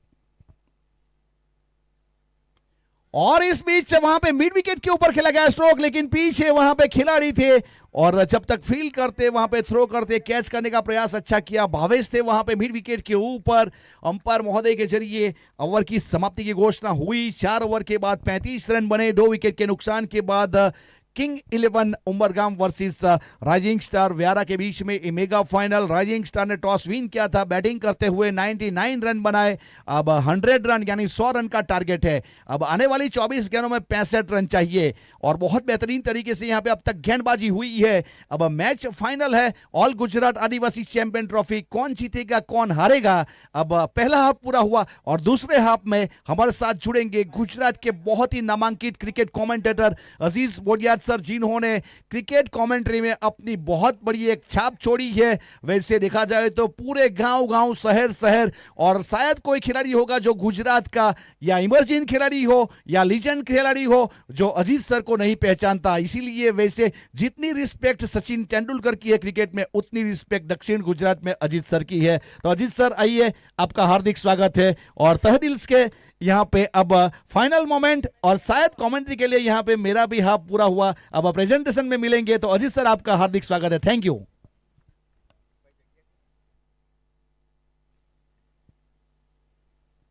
B: और इस बीच वहां पे मिड विकेट के ऊपर खेला गया स्ट्रोक, लेकिन पीछे वहां पे खिलाड़ी थे और जब तक फील्ड करते वहां पे थ्रो करते, कैच करने का प्रयास अच्छा किया। भावेश थे वहां पे मिड विकेट के ऊपर। अंपायर महोदय के जरिए ओवर की समाप्ति की घोषणा हुई। 4 ओवर के बाद 35 रन बने 2 विकेट के नुकसान के बाद। King 11 Umargam versus rising star व्यारा के बीच में ये मेगा फाइनल। राइजिंग स्टार ने टॉस विन किया था, बैटिंग करते हुए 99 रन बनाए। अब 100 रन यानी 100 रन का टारगेट है। अब आने वाली 24 गेंदों में 65 रन चाहिए और बहुत बेहतरीन तरीके से यहां पे अब तक गेंदबाजी हुई है। अब मैच फाइनल है, all Gujarat Adivasi champion trophy. कौन जीतेगा कौन हारेगा, अब पहला हाफ पूरा हुआ और दूसरे हाफ में हमारे साथ जुड़ेंगे गुजरात के बहुत ही नामांकित क्रिकेट कमेंटेटर अजीज बोडियात सर, जिन्होंने क्रिकेट कमेंट्री में अपनी बहुत बड़ी एक छाप छोड़ी है। वैसे देखा जाए तो पूरे गांव-गांव, शहर-शहर, और शायद कोई खिलाड़ी होगा जो गुजरात का या इमर्जिंग खिलाड़ी हो या लीजेंड खिलाड़ी हो जो अजीत सर को नहीं पहचानता। इसीलिए वैसे जितनी रिस्पेक्ट सचिन तेंदुलकर की है क्रिकेट में, उतनी रिस्पेक्ट दक्षिण गुजरात में अजीत सर की है। तो अजीत सर आइए, आपका हार्दिक स्वागत है और तहे दिल से यहां पे अब फाइनल मोमेंट और शायद कमेंट्री के लिए यहां पे मेरा भी हाफ पूरा हुआ। अब प्रेजेंटेशन में मिलेंगे, तो अजीत सर आपका हार्दिक स्वागत है, थैंक यू।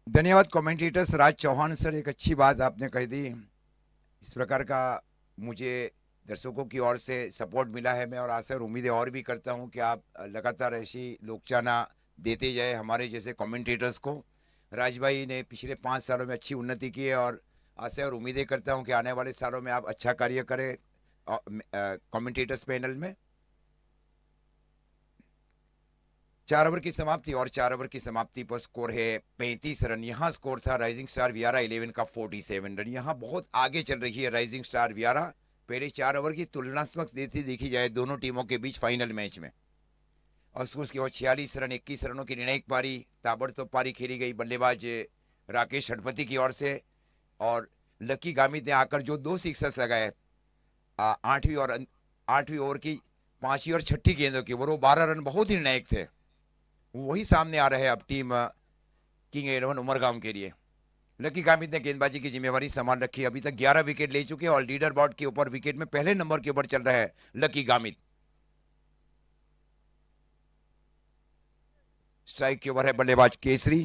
A: धन्यवाद कमेंटेटर्स राज चौहान सर, एक अच्छी बात आपने कह दी। इस प्रकार का मुझे दर्शकों की ओर से सपोर्ट मिला है, मैं और आशा और उम्मीदें और भी करता हूं कि आप लगातार ऐसी लोकचाना देते जाए हमारे जैसे कमेंटेटर्स को। राज भाई ने पिछले 5 सालों में अच्छी उन्नति की है और आशा और उम्मीदें करता हूं कि आने वाले सालों में आप अच्छा कार्य करें कमेंटेटर्स पैनल में। 4 ओवर की समाप्ति और 4 ओवर की समाप्ति पर स्कोर है 35 रन। यहाँ स्कोर था राइजिंग स्टार वियारा 11 का 47 रन। यहाँ बहुत आगे चल रही है राइजिंग स्टार वियारा। पहले 4 ओवर की तुलनात्मक देखी जाए दोनों टीमों के बीच फाइनल मैच में, और उसकी ओर 46 रन 21 रनों की निर्णायक पारी, ताबड़तोड़ पारी खेली गई बल्लेबाज राकेश हड़पति की ओर से, और लकी गामित ने आकर जो 2 सिक्सर्स लगाए 8वीं ओवर की 5वीं और 6ठी गेंदों की, वो 12 रन बहुत ही निर्णायक थे। वही सामने आ रहे हैं अब टीम किंग 11 उमरगाम के लिए। लकी गामित ने गेंदबाजी की जिम्मेवारी संभाल रखी, अभी तक 11 विकेट ले चुके हैं और लीडर बोर्ड के ऊपर विकेट में पहले नंबर के ऊपर चल रहा है लकी गामित। स्ट्राइक के ऊपर है बल्लेबाज केसरी।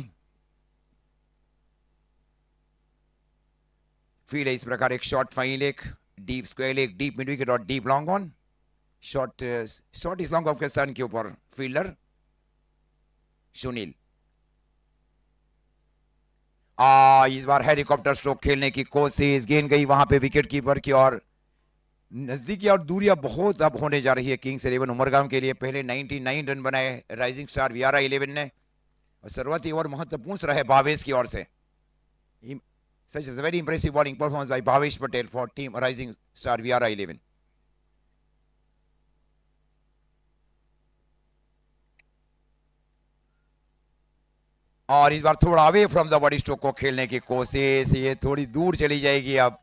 A: फील है इस प्रकार, एक short fine leg, deep square leg, deep mid wicket और deep long on. Short short इस लॉन्ग ऑफ के सन के ऊपर फील्डर सुनील। इस बार हेलीकॉप्टर स्ट्रोक खेलने की कोशिश, गेंद गई वहां पे विकेट कीपर की और नजदीकी, और दूरियां बहुत अब होने जा रही है किंग्स 11 उमरगाम के लिए। पहले 99 रन बनाए राइजिंग स्टार वियारा 11 ने, और शुरुआती ओवर महत्वपूर्ण रहे भावेश की ओर से। Such a very impressive bowling performance by Bhavesh Patel for team Rising Star Viara 11. और इस बार थोड़ा away from the body stroke को खेलने की कोशिश, ये थोड़ी दूर चली जाएगी। अब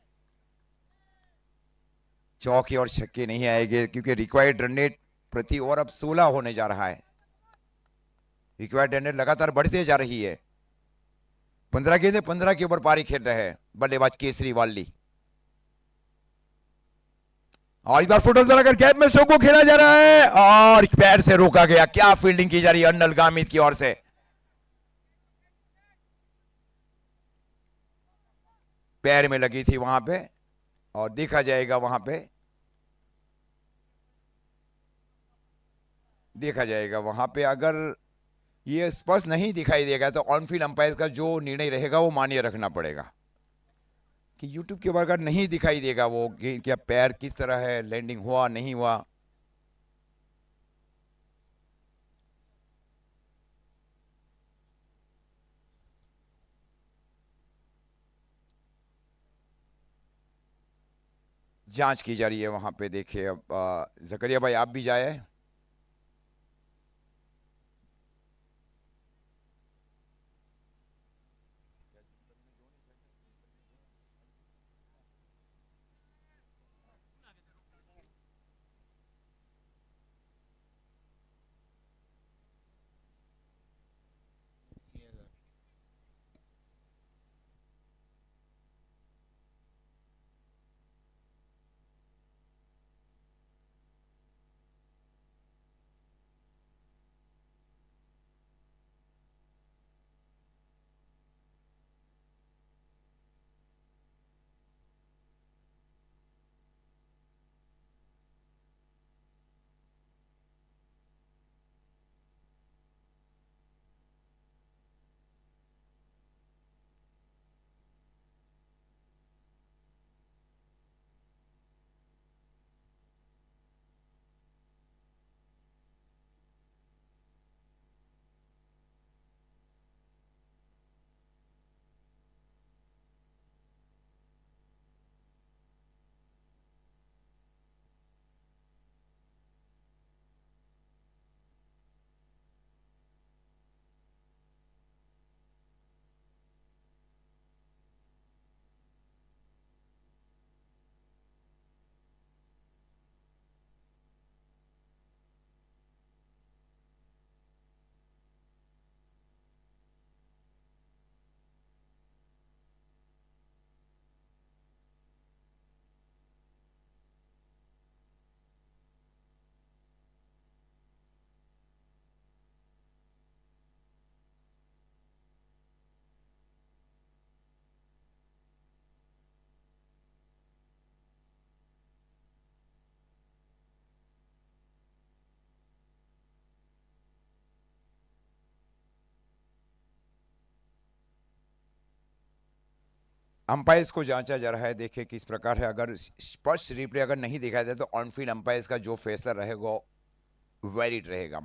A: चौके और छक्के नहीं आएंगे क्योंकि रिक्वायर्ड रन रेट प्रति ओवर अब 16 होने जा रहा है। रिक्वायर्ड रन रेट लगातार बढ़ते जा रही है। 15 गेंदे 15 के ऊपर पारी खेल रहे हैं बल्लेबाज केसरी वाली। और इस बार फुटबॉल बनाकर गैप में शो को खेला जा रहा है और पैर से रोका गया। क्या फील्डिंग की जा रही है अन्नल गामित की ओर से। पैर में लगी थी वहां पे और देखा जाएगा, वहां पे देखा जाएगा। वहां पे अगर ये स्पष्ट नहीं दिखाई देगा तो ऑन फील्ड अंपायर का जो निर्णय रहेगा वो मान्य रखना पड़ेगा। कि यूट्यूब के ऊपर अगर नहीं दिखाई देगा वो क्या पैर किस तरह है, लैंडिंग हुआ नहीं हुआ। जांच की जा रही है वहां पे। देखिए अब जकरिया भाई आप भी जाए। अंपायर्स को जांचा जा रहा है। देखिए किस प्रकार है। अगर स्पष्ट रिप्ले अगर नहीं दिखाई दे तो ऑन फील्ड अंपायर्स का जो फैसला रहेगा वैलिड रहेगा।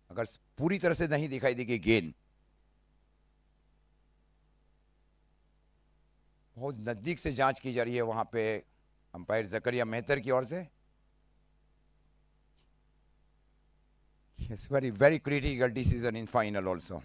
A: अगर पूरी तरह से नहीं दिखाई देगी गेंद, बहुत नजदीक से जांच की जा रही है वहां पे अंपायर जकरिया मेहतर की ओर से। It's very critical decision in final also.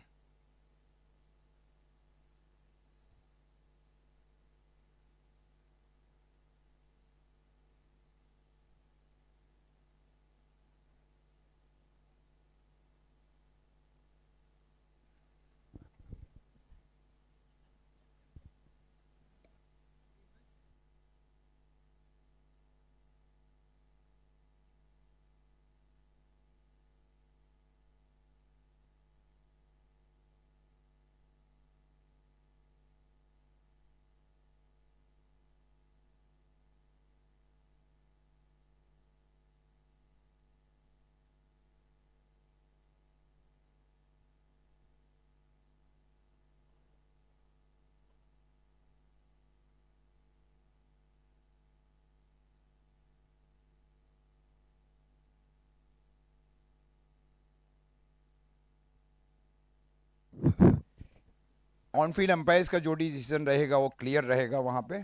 A: On field umpires का जो डिसीजन रहेगा वो क्लियर रहेगा वहां पे,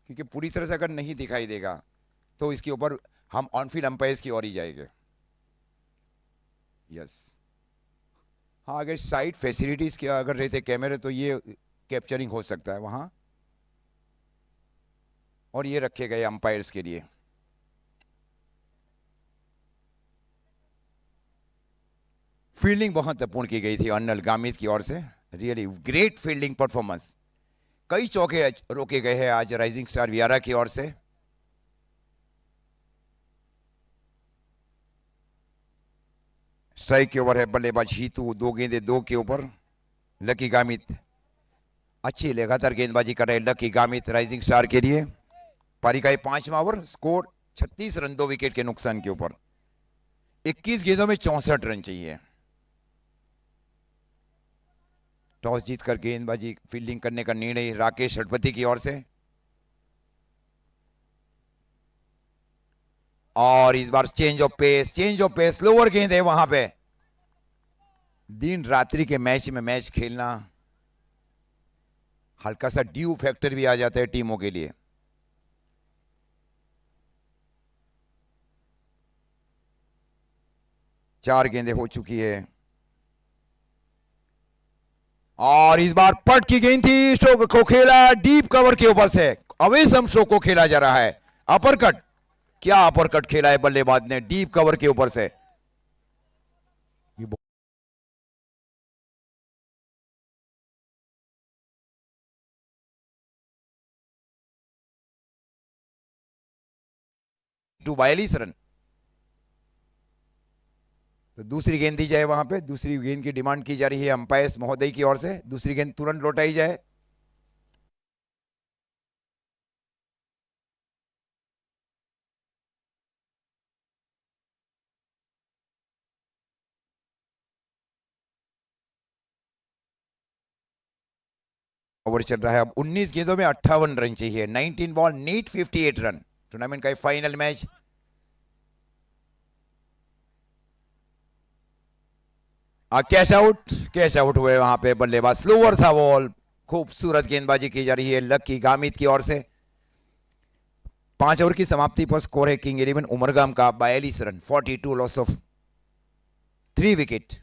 A: क्योंकि पूरी तरह से अगर नहीं दिखाई देगा तो इसके ऊपर हम ऑन फील्ड अंपायर्स की ओर ही जाएंगे। यस, हाँ, अगर साइड फैसिलिटीज के अगर रहते कैमरे तो ये कैप्चरिंग हो सकता है वहां, और ये रखे गए अंपायर्स के लिए। फील्डिंग बहुत महत्वपूर्ण की गई थी अर्नल गामित की ओर से, रियली ग्रेट फील्डिंग परफॉर्मेंस। कई चौके रोके गए हैं आज राइजिंग स्टार वियारा की ओर से। स्ट्राइक के ओवर है बल्लेबाज हितू, 2 गेंदे 2 के ऊपर। लकी गामित अच्छी लगातार गेंदबाजी कर रहे हैं लकी गामित राइजिंग स्टार के लिए। पारी का 5वां ओवर, स्कोर 36 रन 2 विकेट के नुकसान के ऊपर। 21 गेंदों में 64 रन चाहिए। टॉस जीतकर गेंदबाजी फील्डिंग करने का निर्णय राकेश षडपति की ओर से, और इस बार चेंज ऑफ पेस, लोअर गेंद है वहां पे। दिन रात्रि के मैच में मैच खेलना, हल्का सा ड्यू फैक्टर भी आ जाता है टीमों के लिए। चार गेंदें हो चुकी है, और इस बार पट की गेंद थी। स्ट्रोक को खेला डीप कवर के ऊपर से, अवेसम स्ट्रोक को खेला जा रहा है। अपरकट, क्या अपरकट खेला है बल्लेबाज ने डीप कवर के ऊपर से। To 42 run. तो दूसरी गेंद दी जाए वहां पे, दूसरी गेंद की डिमांड की जा रही है अंपायर्स महोदय की ओर से। दूसरी गेंद तुरंत लौटाई जाए। ओवर चल रहा है अब 19 गेंदों में 58 रन चाहिए। 19 बॉल नीड 58 रन। टूर्नामेंट का फाइनल मैच। कैश आउट हुए वहां पे बल्लेबाज, स्लोअर था बॉल। खूबसूरत गेंदबाजी की जा रही है लकी गामित की ओर से। 5 ओवर की समाप्ति पर स्कोर है किंग 11 उमरगाम का 42 रन, 42 लॉस ऑफ 3 विकेट।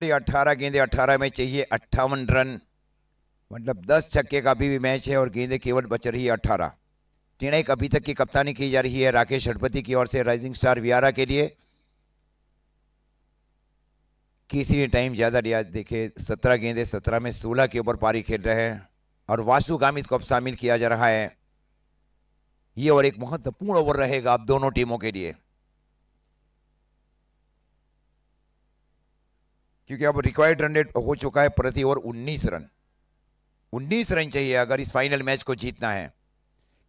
A: ये 18 गेंदे 18 में चाहिए 58 रन, मतलब 10 छक्के का भी मैच है, और गेंदे केवल बच रही है 18। टिणैक अभी तक की कप्तानी की जा रही है राकेश षडपति की ओर से राइजिंग स्टार वियारा के लिए। किसी ने टाइम ज्यादा लिया, देखे 17 गेंदे 17 में 16 के ऊपर पारी खेल रहे हैं, और वासु गामित को अब शामिल किया जा रहा है। ये ओवर एक महत्वपूर्ण ओवर रहेगा अब दोनों टीमों के लिए, क्योंकि अब रिक्वायर्ड रन रेट हो चुका है प्रति ओवर 19 रन। 19 रन चाहिए अगर इस फाइनल मैच को जीतना है।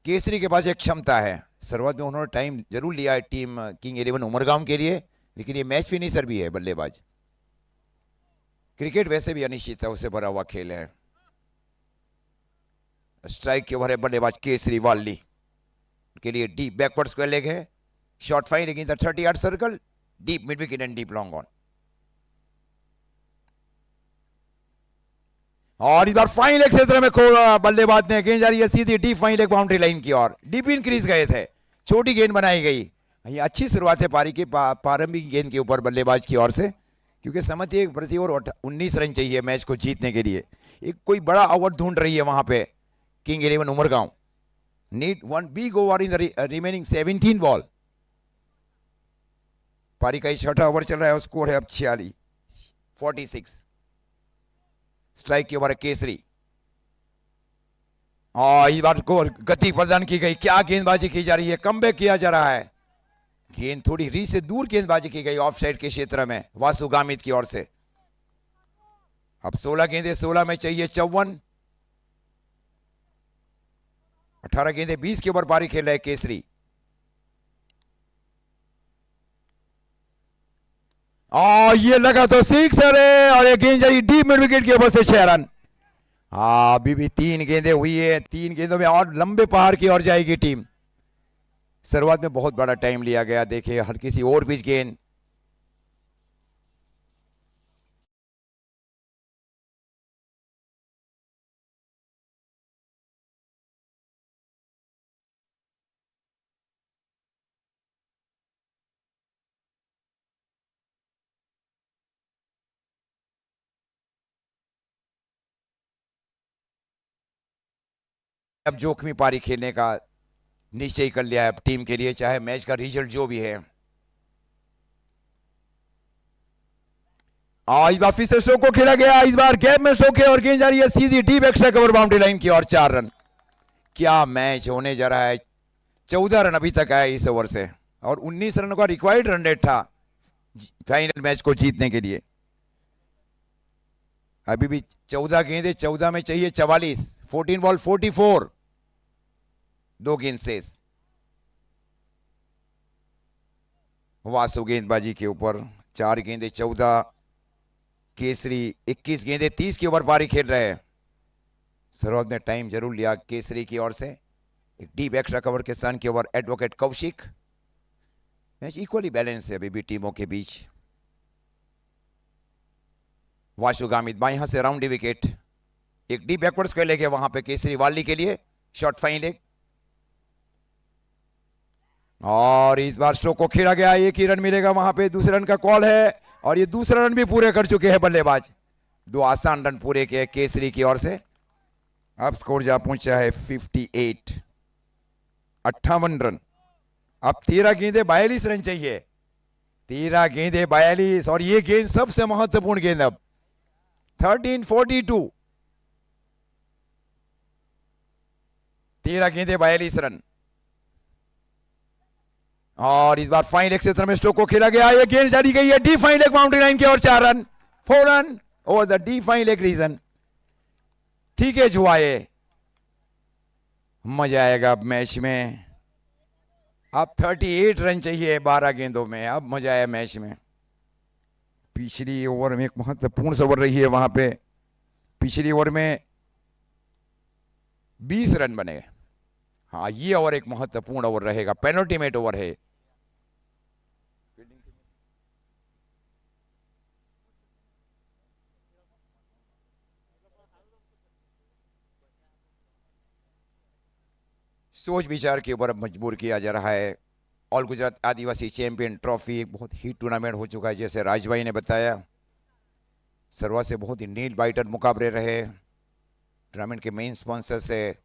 A: केसरी के पास एक क्षमता है, शुरुआत में उन्होंने टाइम जरूर लिया है टीम किंग 11 उमरगाम के लिए, लेकिन ये मैच फिनिशर भी है बल्लेबाज। क्रिकेट वैसे भी अनिश्चित है, उससे भरा हुआ खेल है। स्ट्राइक के ओवर है बल्लेबाज केसरी वाली के लिए डीप बैकवर्ड स्क्वायर लेग है। Short fine against the 30 yard circle, deep mid wicket and deep long on. और इस बार फाइन लेग क्षेत्र में बल्लेबाज ने गेंद जा रही है सीधी deep fine leg boundary line की ओर। डीप इन क्रीज गए थे, छोटी गेंद बनाई गई। ये अच्छी शुरुआत है पारी की प्रारंभिक गेंद के ऊपर बल्लेबाज की ओर से, क्योंकि समझिए प्रति ओवर 19 रन चाहिए मैच को जीतने के लिए। एक कोई बड़ा ओवर ढूंढ रही है वहां पे king 11 Umargaon. Need 1 big over in the remaining 17 ball. पारी का 6वां ओवर चल रहा है और स्कोर है अब 46। स्ट्राइक के ओवर केसरी। और इस बार को गति प्रदान की गई, क्या गेंदबाजी की जा रही है, कमबैक किया जा रहा है। गेंद थोड़ी री से दूर गेंदबाजी की गई ऑफ साइड के क्षेत्र में वासु गामित की ओर से। अब 16 गेंदे 16 में चाहिए 54। 18 गेंदे 20 के ऊपर पारी खेल रहे केसरी। और ये लगा तो सिक्सर है, और ये गेंद जारी डीप मिड विकेट के ऊपर से 6 रन। हाँ, अभी भी 3 गेंदें हुई है, 3 गेंदों में और लंबे पहाड़ की ओर जाएगी टीम। शुरुआत में बहुत बड़ा टाइम लिया गया, देखिए हर किसी और पिच गेंद। अब जोखमी पारी खेलने का निश्चय कर लिया है अब टीम के लिए, चाहे मैच का रिजल्ट जो भी है। इस बार फिर से शो को खेला गया, इस बार गैप में शो के, और गेंद जा रही है सीधी deep extra cover boundary line की और 4 रन। क्या मैच होने जा रहा है। 14 रन अभी तक आया इस ओवर से, और 19 रन का रिक्वायर्ड रन रेट था फाइनल मैच को जीतने के लिए। अभी भी 14 गेंदे, 14 में चाहिए 44। 14 बॉल 44, 2 गेंद शेष। वासु गेंदबाजी के ऊपर 4 गेंदे 14, केसरी 21 गेंदे 30 के ऊपर पारी खेल रहे हैं। शुरुआत ने टाइम जरूर लिया केसरी की ओर से। एक डीप एक्स्ट्रा कवर के सन के over advocate Kaushik. Match equally balance है अभी भी टीमों के बीच। वाशु गामित बाएं हाथ से राउंडी विकेट, एक डीप बैकवर्ड्स को लेके वहां पे केसरी वाली के लिए शॉर्ट फाइन लेग। और इस बार शो को खेला गया, एक ही रन मिलेगा वहां पे, दूसरे रन का कॉल है, और ये दूसरा रन भी पूरे कर चुके हैं बल्लेबाज। 2 आसान रन पूरे किए केसरी की ओर से। अब स्कोर जा पहुंचा है 58, 58 रन। अब 13 गेंदे 42 रन चाहिए, 13 गेंदे 42, और ये गेंद सबसे महत्वपूर्ण गेंद अब 13-42। 13 गेंदे 42 रन। और इस बार फाइन लेग क्षेत्र में स्ट्रोक को खेला गया, ये गेंद जारी गई है deep fine leg boundary line की और 4 run, 4 run over the deep fine leg region. ठीक है जुआए, मजा आएगा अब मैच में। अब 38 रन चाहिए 12 गेंदों में, अब मजा आया मैच में। पिछली ओवर में एक महत्वपूर्ण ओवर रही है वहां पे, पिछली ओवर में 20 रन बने। हाँ, ये ओवर एक महत्वपूर्ण ओवर रहेगा, पेनल्टीमेट ओवर है। सोच विचार के ऊपर मजबूर किया जा रहा है। All Gujarat Adivasi champion trophy एक बहुत ही टूर्नामेंट हो चुका है, जैसे राजभाई ने बताया। शुरुआत से बहुत ही नील बाइटर मुकाबले रहे। टूर्नामेंट के मेन स्पॉन्सर्स है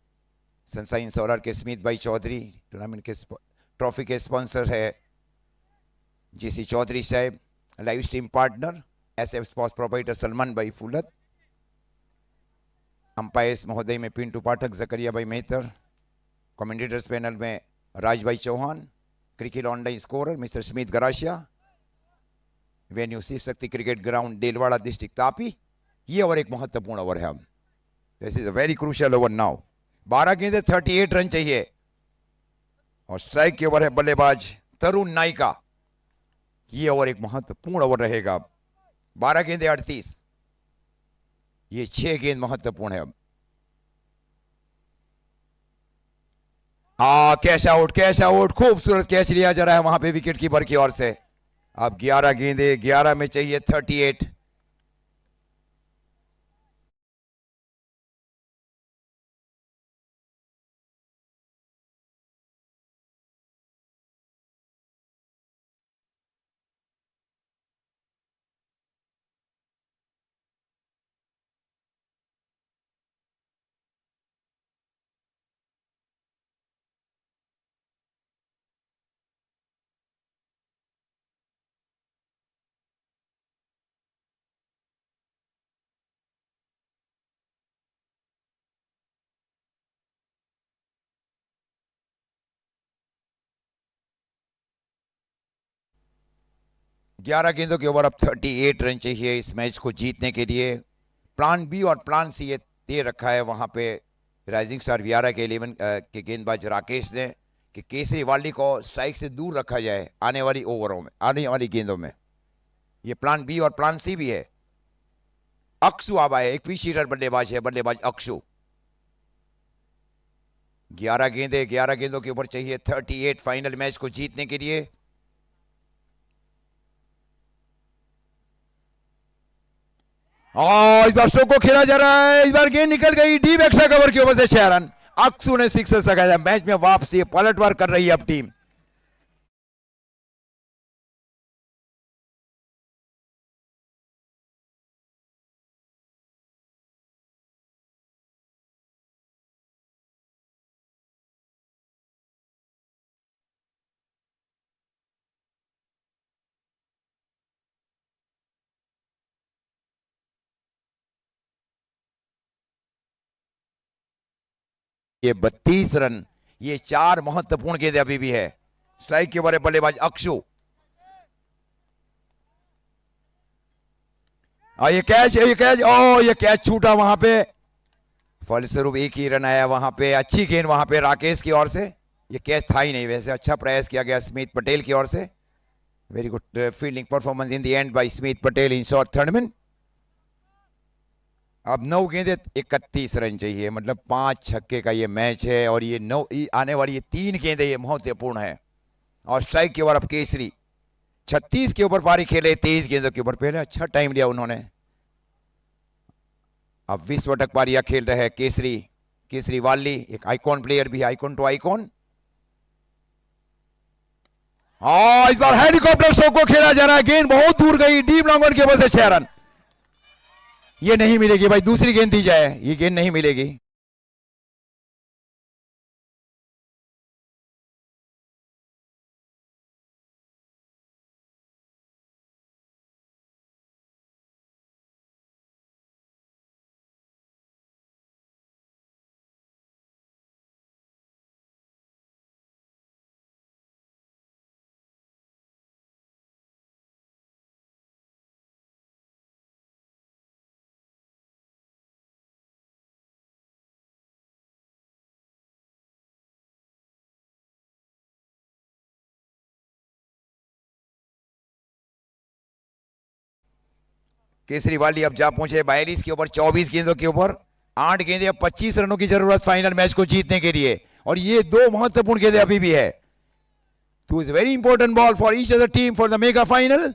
A: सनसाइन सोलर के स्मित भाई चौधरी, टूर्नामेंट के ट्रॉफी के स्पॉन्सर है जीसी चौधरी साहब, live stream partner SF sports proprietor Salman भाई फुलत, अंपायर्स महोदय में पिंटू पाठक, जकरिया भाई मेहतर, कमेंटेटर्स पैनल में Rajbhai Chauhan, cricket online scorer mister Smit Garashia, venue Shiv Shakti cricket ground Delwada district Tapi. ये ओवर एक महत्वपूर्ण ओवर है। This is a very crucial over now. 12 गेंदे 38 रन चाहिए, और स्ट्राइक के ओवर है बल्लेबाज तरुण नाइका। ये ओवर एक महत्वपूर्ण ओवर रहेगा। 12 गेंदे 38, ये 6 गेंद महत्वपूर्ण है। अब कैश आउट, खूबसूरत कैच लिया जा रहा है वहां पे विकेट कीपर की ओर से। अब 11 गेंदे 11 में चाहिए 38। 11 गेंदों के ओवर, अब 38 रन चाहिए इस मैच को जीतने के लिए। प्लान बी और प्लान सी ये दे रखा है वहां पे राइजिंग स्टार वियारा के 11 के गेंदबाज राकेश ने कि केसरी वाली को स्ट्राइक से दूर रखा जाए आने वाली ओवरों में, आने वाली गेंदों में। ये प्लान बी और प्लान सी भी है। अक्षु आवा है, एक पीस हीटर बल्लेबाज है, बल्लेबाज अक्षु। 11 गेंदों के ऊपर चाहिए 38 फाइनल मैच को जीतने के लिए। और इस बार स्ट्रोक को खेला जा रहा है, इस बार गेंद निकल गई डीप एक्स्ट्रा कवर के ऊपर से 6 रन। अक्षु ने सिक्सर लगाया। मैच में वापसी पलटवार कर रही है अब टीम। ये 32 रन, ये 4 महत्वपूर्ण गेंदें अभी भी है। स्ट्राइक के बड़े बल्लेबाज अक्षु। ये कैच, ये कैच छूटा वहां पे। फलस्वरूप एक ही रन आया वहां पे। अच्छी गेंद वहां पे राकेश की ओर से। ये कैच था ही नहीं, वैसे अच्छा प्रयास किया गया स्मिथ पटेल की ओर से। Very good fielding performance in the end bye Smith Patel in short third man. अब 9 गेंदे 31 रन चाहिए, मतलब 5 छक्के का ये मैच है। और ये 9 आने वाली ये 3 गेंदें ये महत्वपूर्ण है। और स्ट्राइक के ओवर अब केसरी 36 के ऊपर पारी खेले 23 गेंदों के ऊपर। पहले अच्छा टाइम लिया उन्होंने। अब 20 वटक पारियां खेल रहे हैं केसरी वाली। एक आइकॉन प्लेयर भी है, आइकॉन टू आइकॉन। इस बार हेलीकॉप्टर शो को खेला जा रहा है। गेंद बहुत दूर गई, डीप लॉन्ग ऑन के ऊपर से 6 रन। ये नहीं मिलेगी भाई, दूसरी गेंद दी जाए, ये गेंद नहीं मिलेगी। केसरी वाली अब जा पहुंचे 42 के ऊपर 24 गेंदों के ऊपर। 8 गेंदे, अब 25 रनों की जरूरत फाइनल मैच को जीतने के लिए। और ये 2 महत्वपूर्ण गेंदें अभी भी है। तो is very important ball for each other team for the mega final.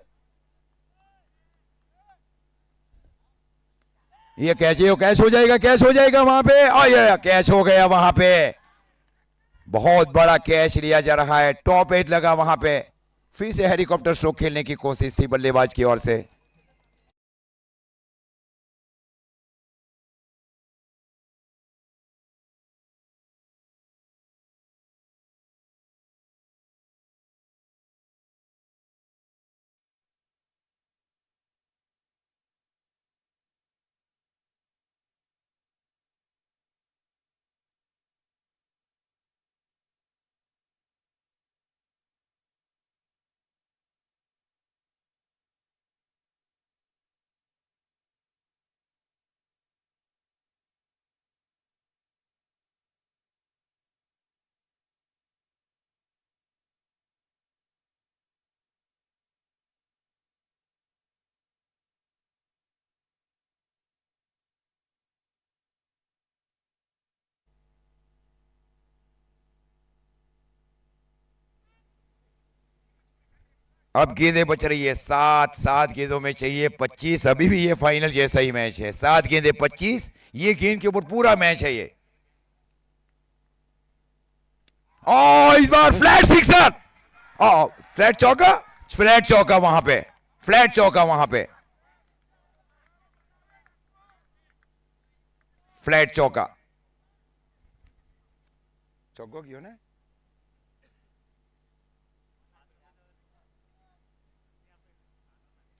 A: ये कैच हो जाएगा, कैच हो जाएगा वहां पे। कैच हो गया वहां पे। बहुत बड़ा कैच लिया जा रहा है। टॉप 8 लगा वहां पे। फिर से हेलीकॉप्टर स्ट्रोक खेलने की कोशिश थी बल्लेबाज की ओर से। अब गेंदें बच रही है 7 गेंदों में चाहिए 25। अभी भी ये फाइनल जैसा ही मैच है। 7 गेंदें 25, ये गेंद के ऊपर पूरा मैच है ये। इस बार फ्लैट सिक्सर, फ्लैट चौका वहां पे, फ्लैट चौका वहां पे, फ्लैट चौका क्यों ना।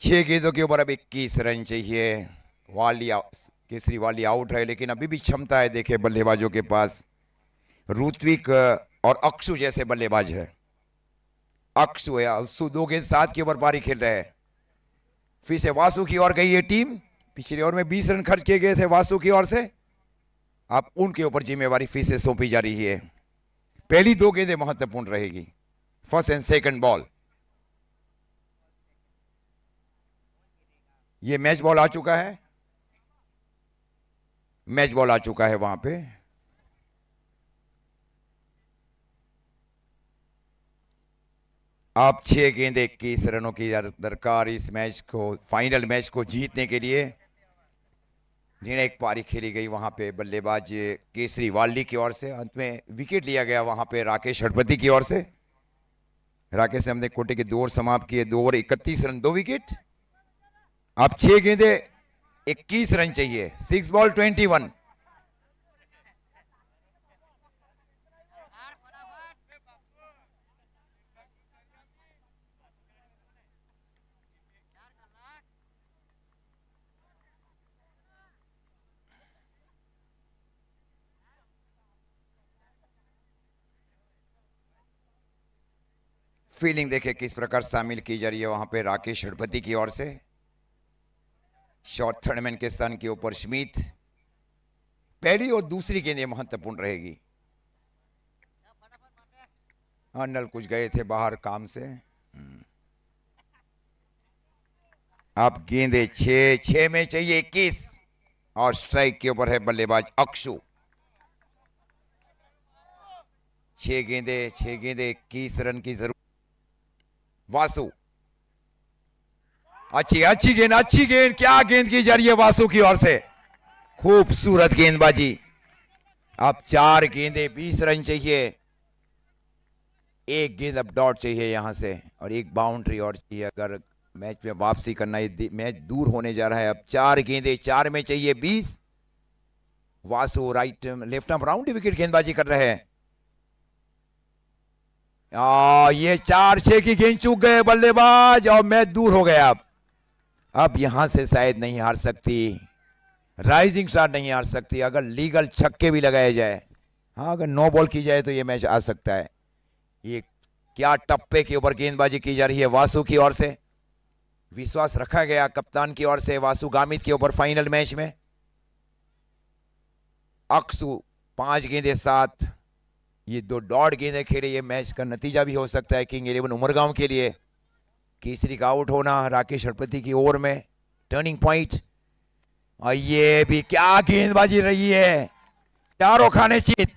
A: छह गेंदों के ऊपर अब 21 रन चाहिए। केसरी वाली आउट है, लेकिन अभी भी क्षमता है देखे बल्लेबाजों के पास। ऋत्विक और अक्षु जैसे बल्लेबाज है। अक्षु 2 गेंद 7 के ऊपर पारी खेल रहे हैं। फिर से वासु की ओर गई ये टीम। पिछले ओवर में 20 रन खर्च किए गए थे वासु की ओर से। अब उनके ऊपर जिम्मेवारी फिर से सौंपी जा रही है। पहली 2 गेंदें महत्वपूर्ण रहेगी, फर्स्ट एंड सेकंड बॉल। ये मैच बॉल आ चुका है, मैच बॉल आ चुका है वहां पे। अब 6 गेंदें 21 रनों की दरकार इस मैच को, फाइनल मैच को जीतने के लिए। निर्णायक पारी खेली गई वहां पे बल्लेबाज केसरी वाली की ओर से। अंत में विकेट लिया गया वहां पे राकेश हड़पति की ओर से। राकेश ने हमने कोटे के 2 ओवर समाप्त किए, 2 ओवर 31 रन 2 विकेट। अब 6 गेंदें 21 रन चाहिए, 6 बॉल 21। फील्डिंग देखे किस प्रकार शामिल की जा रही है वहां पे राकेश हड़पति की ओर से। शॉर्ट थर्डमैन के सन के ऊपर स्मिथ। पहली और दूसरी गेंदें महत्वपूर्ण रहेगी। नल कुछ गए थे बाहर काम से। अब गेंदे 6 में चाहिए 21 और स्ट्राइक के ऊपर है बल्लेबाज अक्षु। 6 गेंदे 21 रन की जरूरत। वासु, अच्छी गेंद, क्या गेंद की जा रही है वासु की ओर से, खूबसूरत गेंदबाजी। अब 4 गेंदें 20 रन चाहिए, 1 गेंद अब डॉट चाहिए यहां से और 1 बाउंड्री और चाहिए अगर मैच में वापसी करना है। मैच दूर होने जा रहा है। अब 4 गेंदें 4 में चाहिए 20। Vasu right left arm round wicket गेंदबाजी कर रहे हैं। ये 4-6 की गेंद चूक गए बल्लेबाज और मैच दूर हो गया। अब यहां से शायद नहीं हार सकती, राइजिंग स्टार नहीं हार सकती अगर लीगल छक्के भी लगाए जाए। हाँ, अगर 9 बॉल की जाए तो ये मैच आ सकता है। ये क्या टप्पे के ऊपर गेंदबाजी की जा रही है वासु की ओर से। विश्वास रखा गया कप्तान की ओर से वासु गामित के ऊपर फाइनल मैच में। अक्षु 5 गेंदें 7, ये 2 डॉट गेंदें खेले। ये मैच का नतीजा भी हो सकता है किंग 11 उमरगांव के लिए। केसरी का आउट होना राकेश हड़पति की ओवर में टर्निंग पॉइंट। और ये भी क्या गेंदबाजी रही है, चारों खाने चित।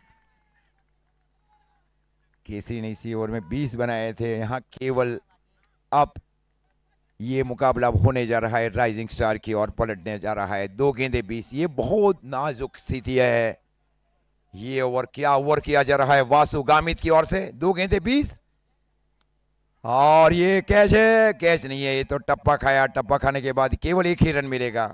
A: केसरी ने इसी ओवर में 20 बनाए थे, यहां केवल अब ये मुकाबला होने जा रहा है राइजिंग स्टार की ओर पलटने जा रहा है। 2 गेंदें 20, ये बहुत नाजुक स्थिति है। ये ओवर क्या ओवर किया जा रहा है वासु गामित की ओर से। 2 गेंदें 20 और ये कैच है, कैच नहीं है, ये तो टप्पा खाया। टप्पा खाने के बाद केवल 1 ही रन मिलेगा।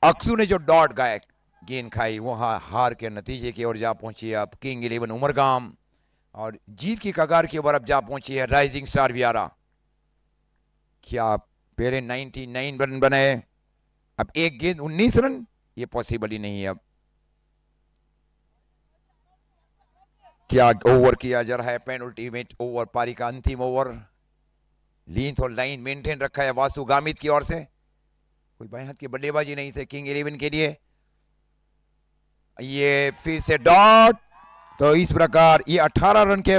A: अक्षु ने जो डॉट गायक गेंद खाई वो हार के नतीजे की ओर जा पहुंची है अब किंग 11 उमरगाम। और जीत की कगार की ओर अब जा पहुंची है राइजिंग स्टार वियारा। क्या पहले 99 रन बनाए, अब 1 गेंद 19 रन, ये पॉसिबल ही नहीं है। अब क्या ओवर किया जा रहा है, पेनल्टीमेट ओवर, पारी का अंतिम ओवर। लेंथ और लाइन मेंटेन रखा है वासु गामित की ओर से। कोई बाएं हाथ की बल्लेबाजी नहीं थे किंग 11 के लिए। ये फिर से डॉट। तो इस प्रकार ये 18 रन के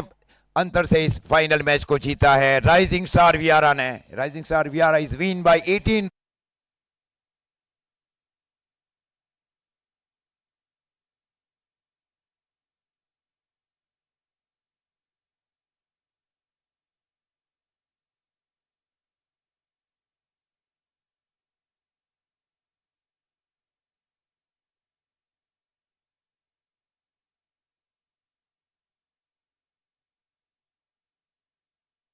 A: अंतर से इस फाइनल मैच को जीता है राइजिंग स्टार वियारा ने। Rising star Vyara is win by 18।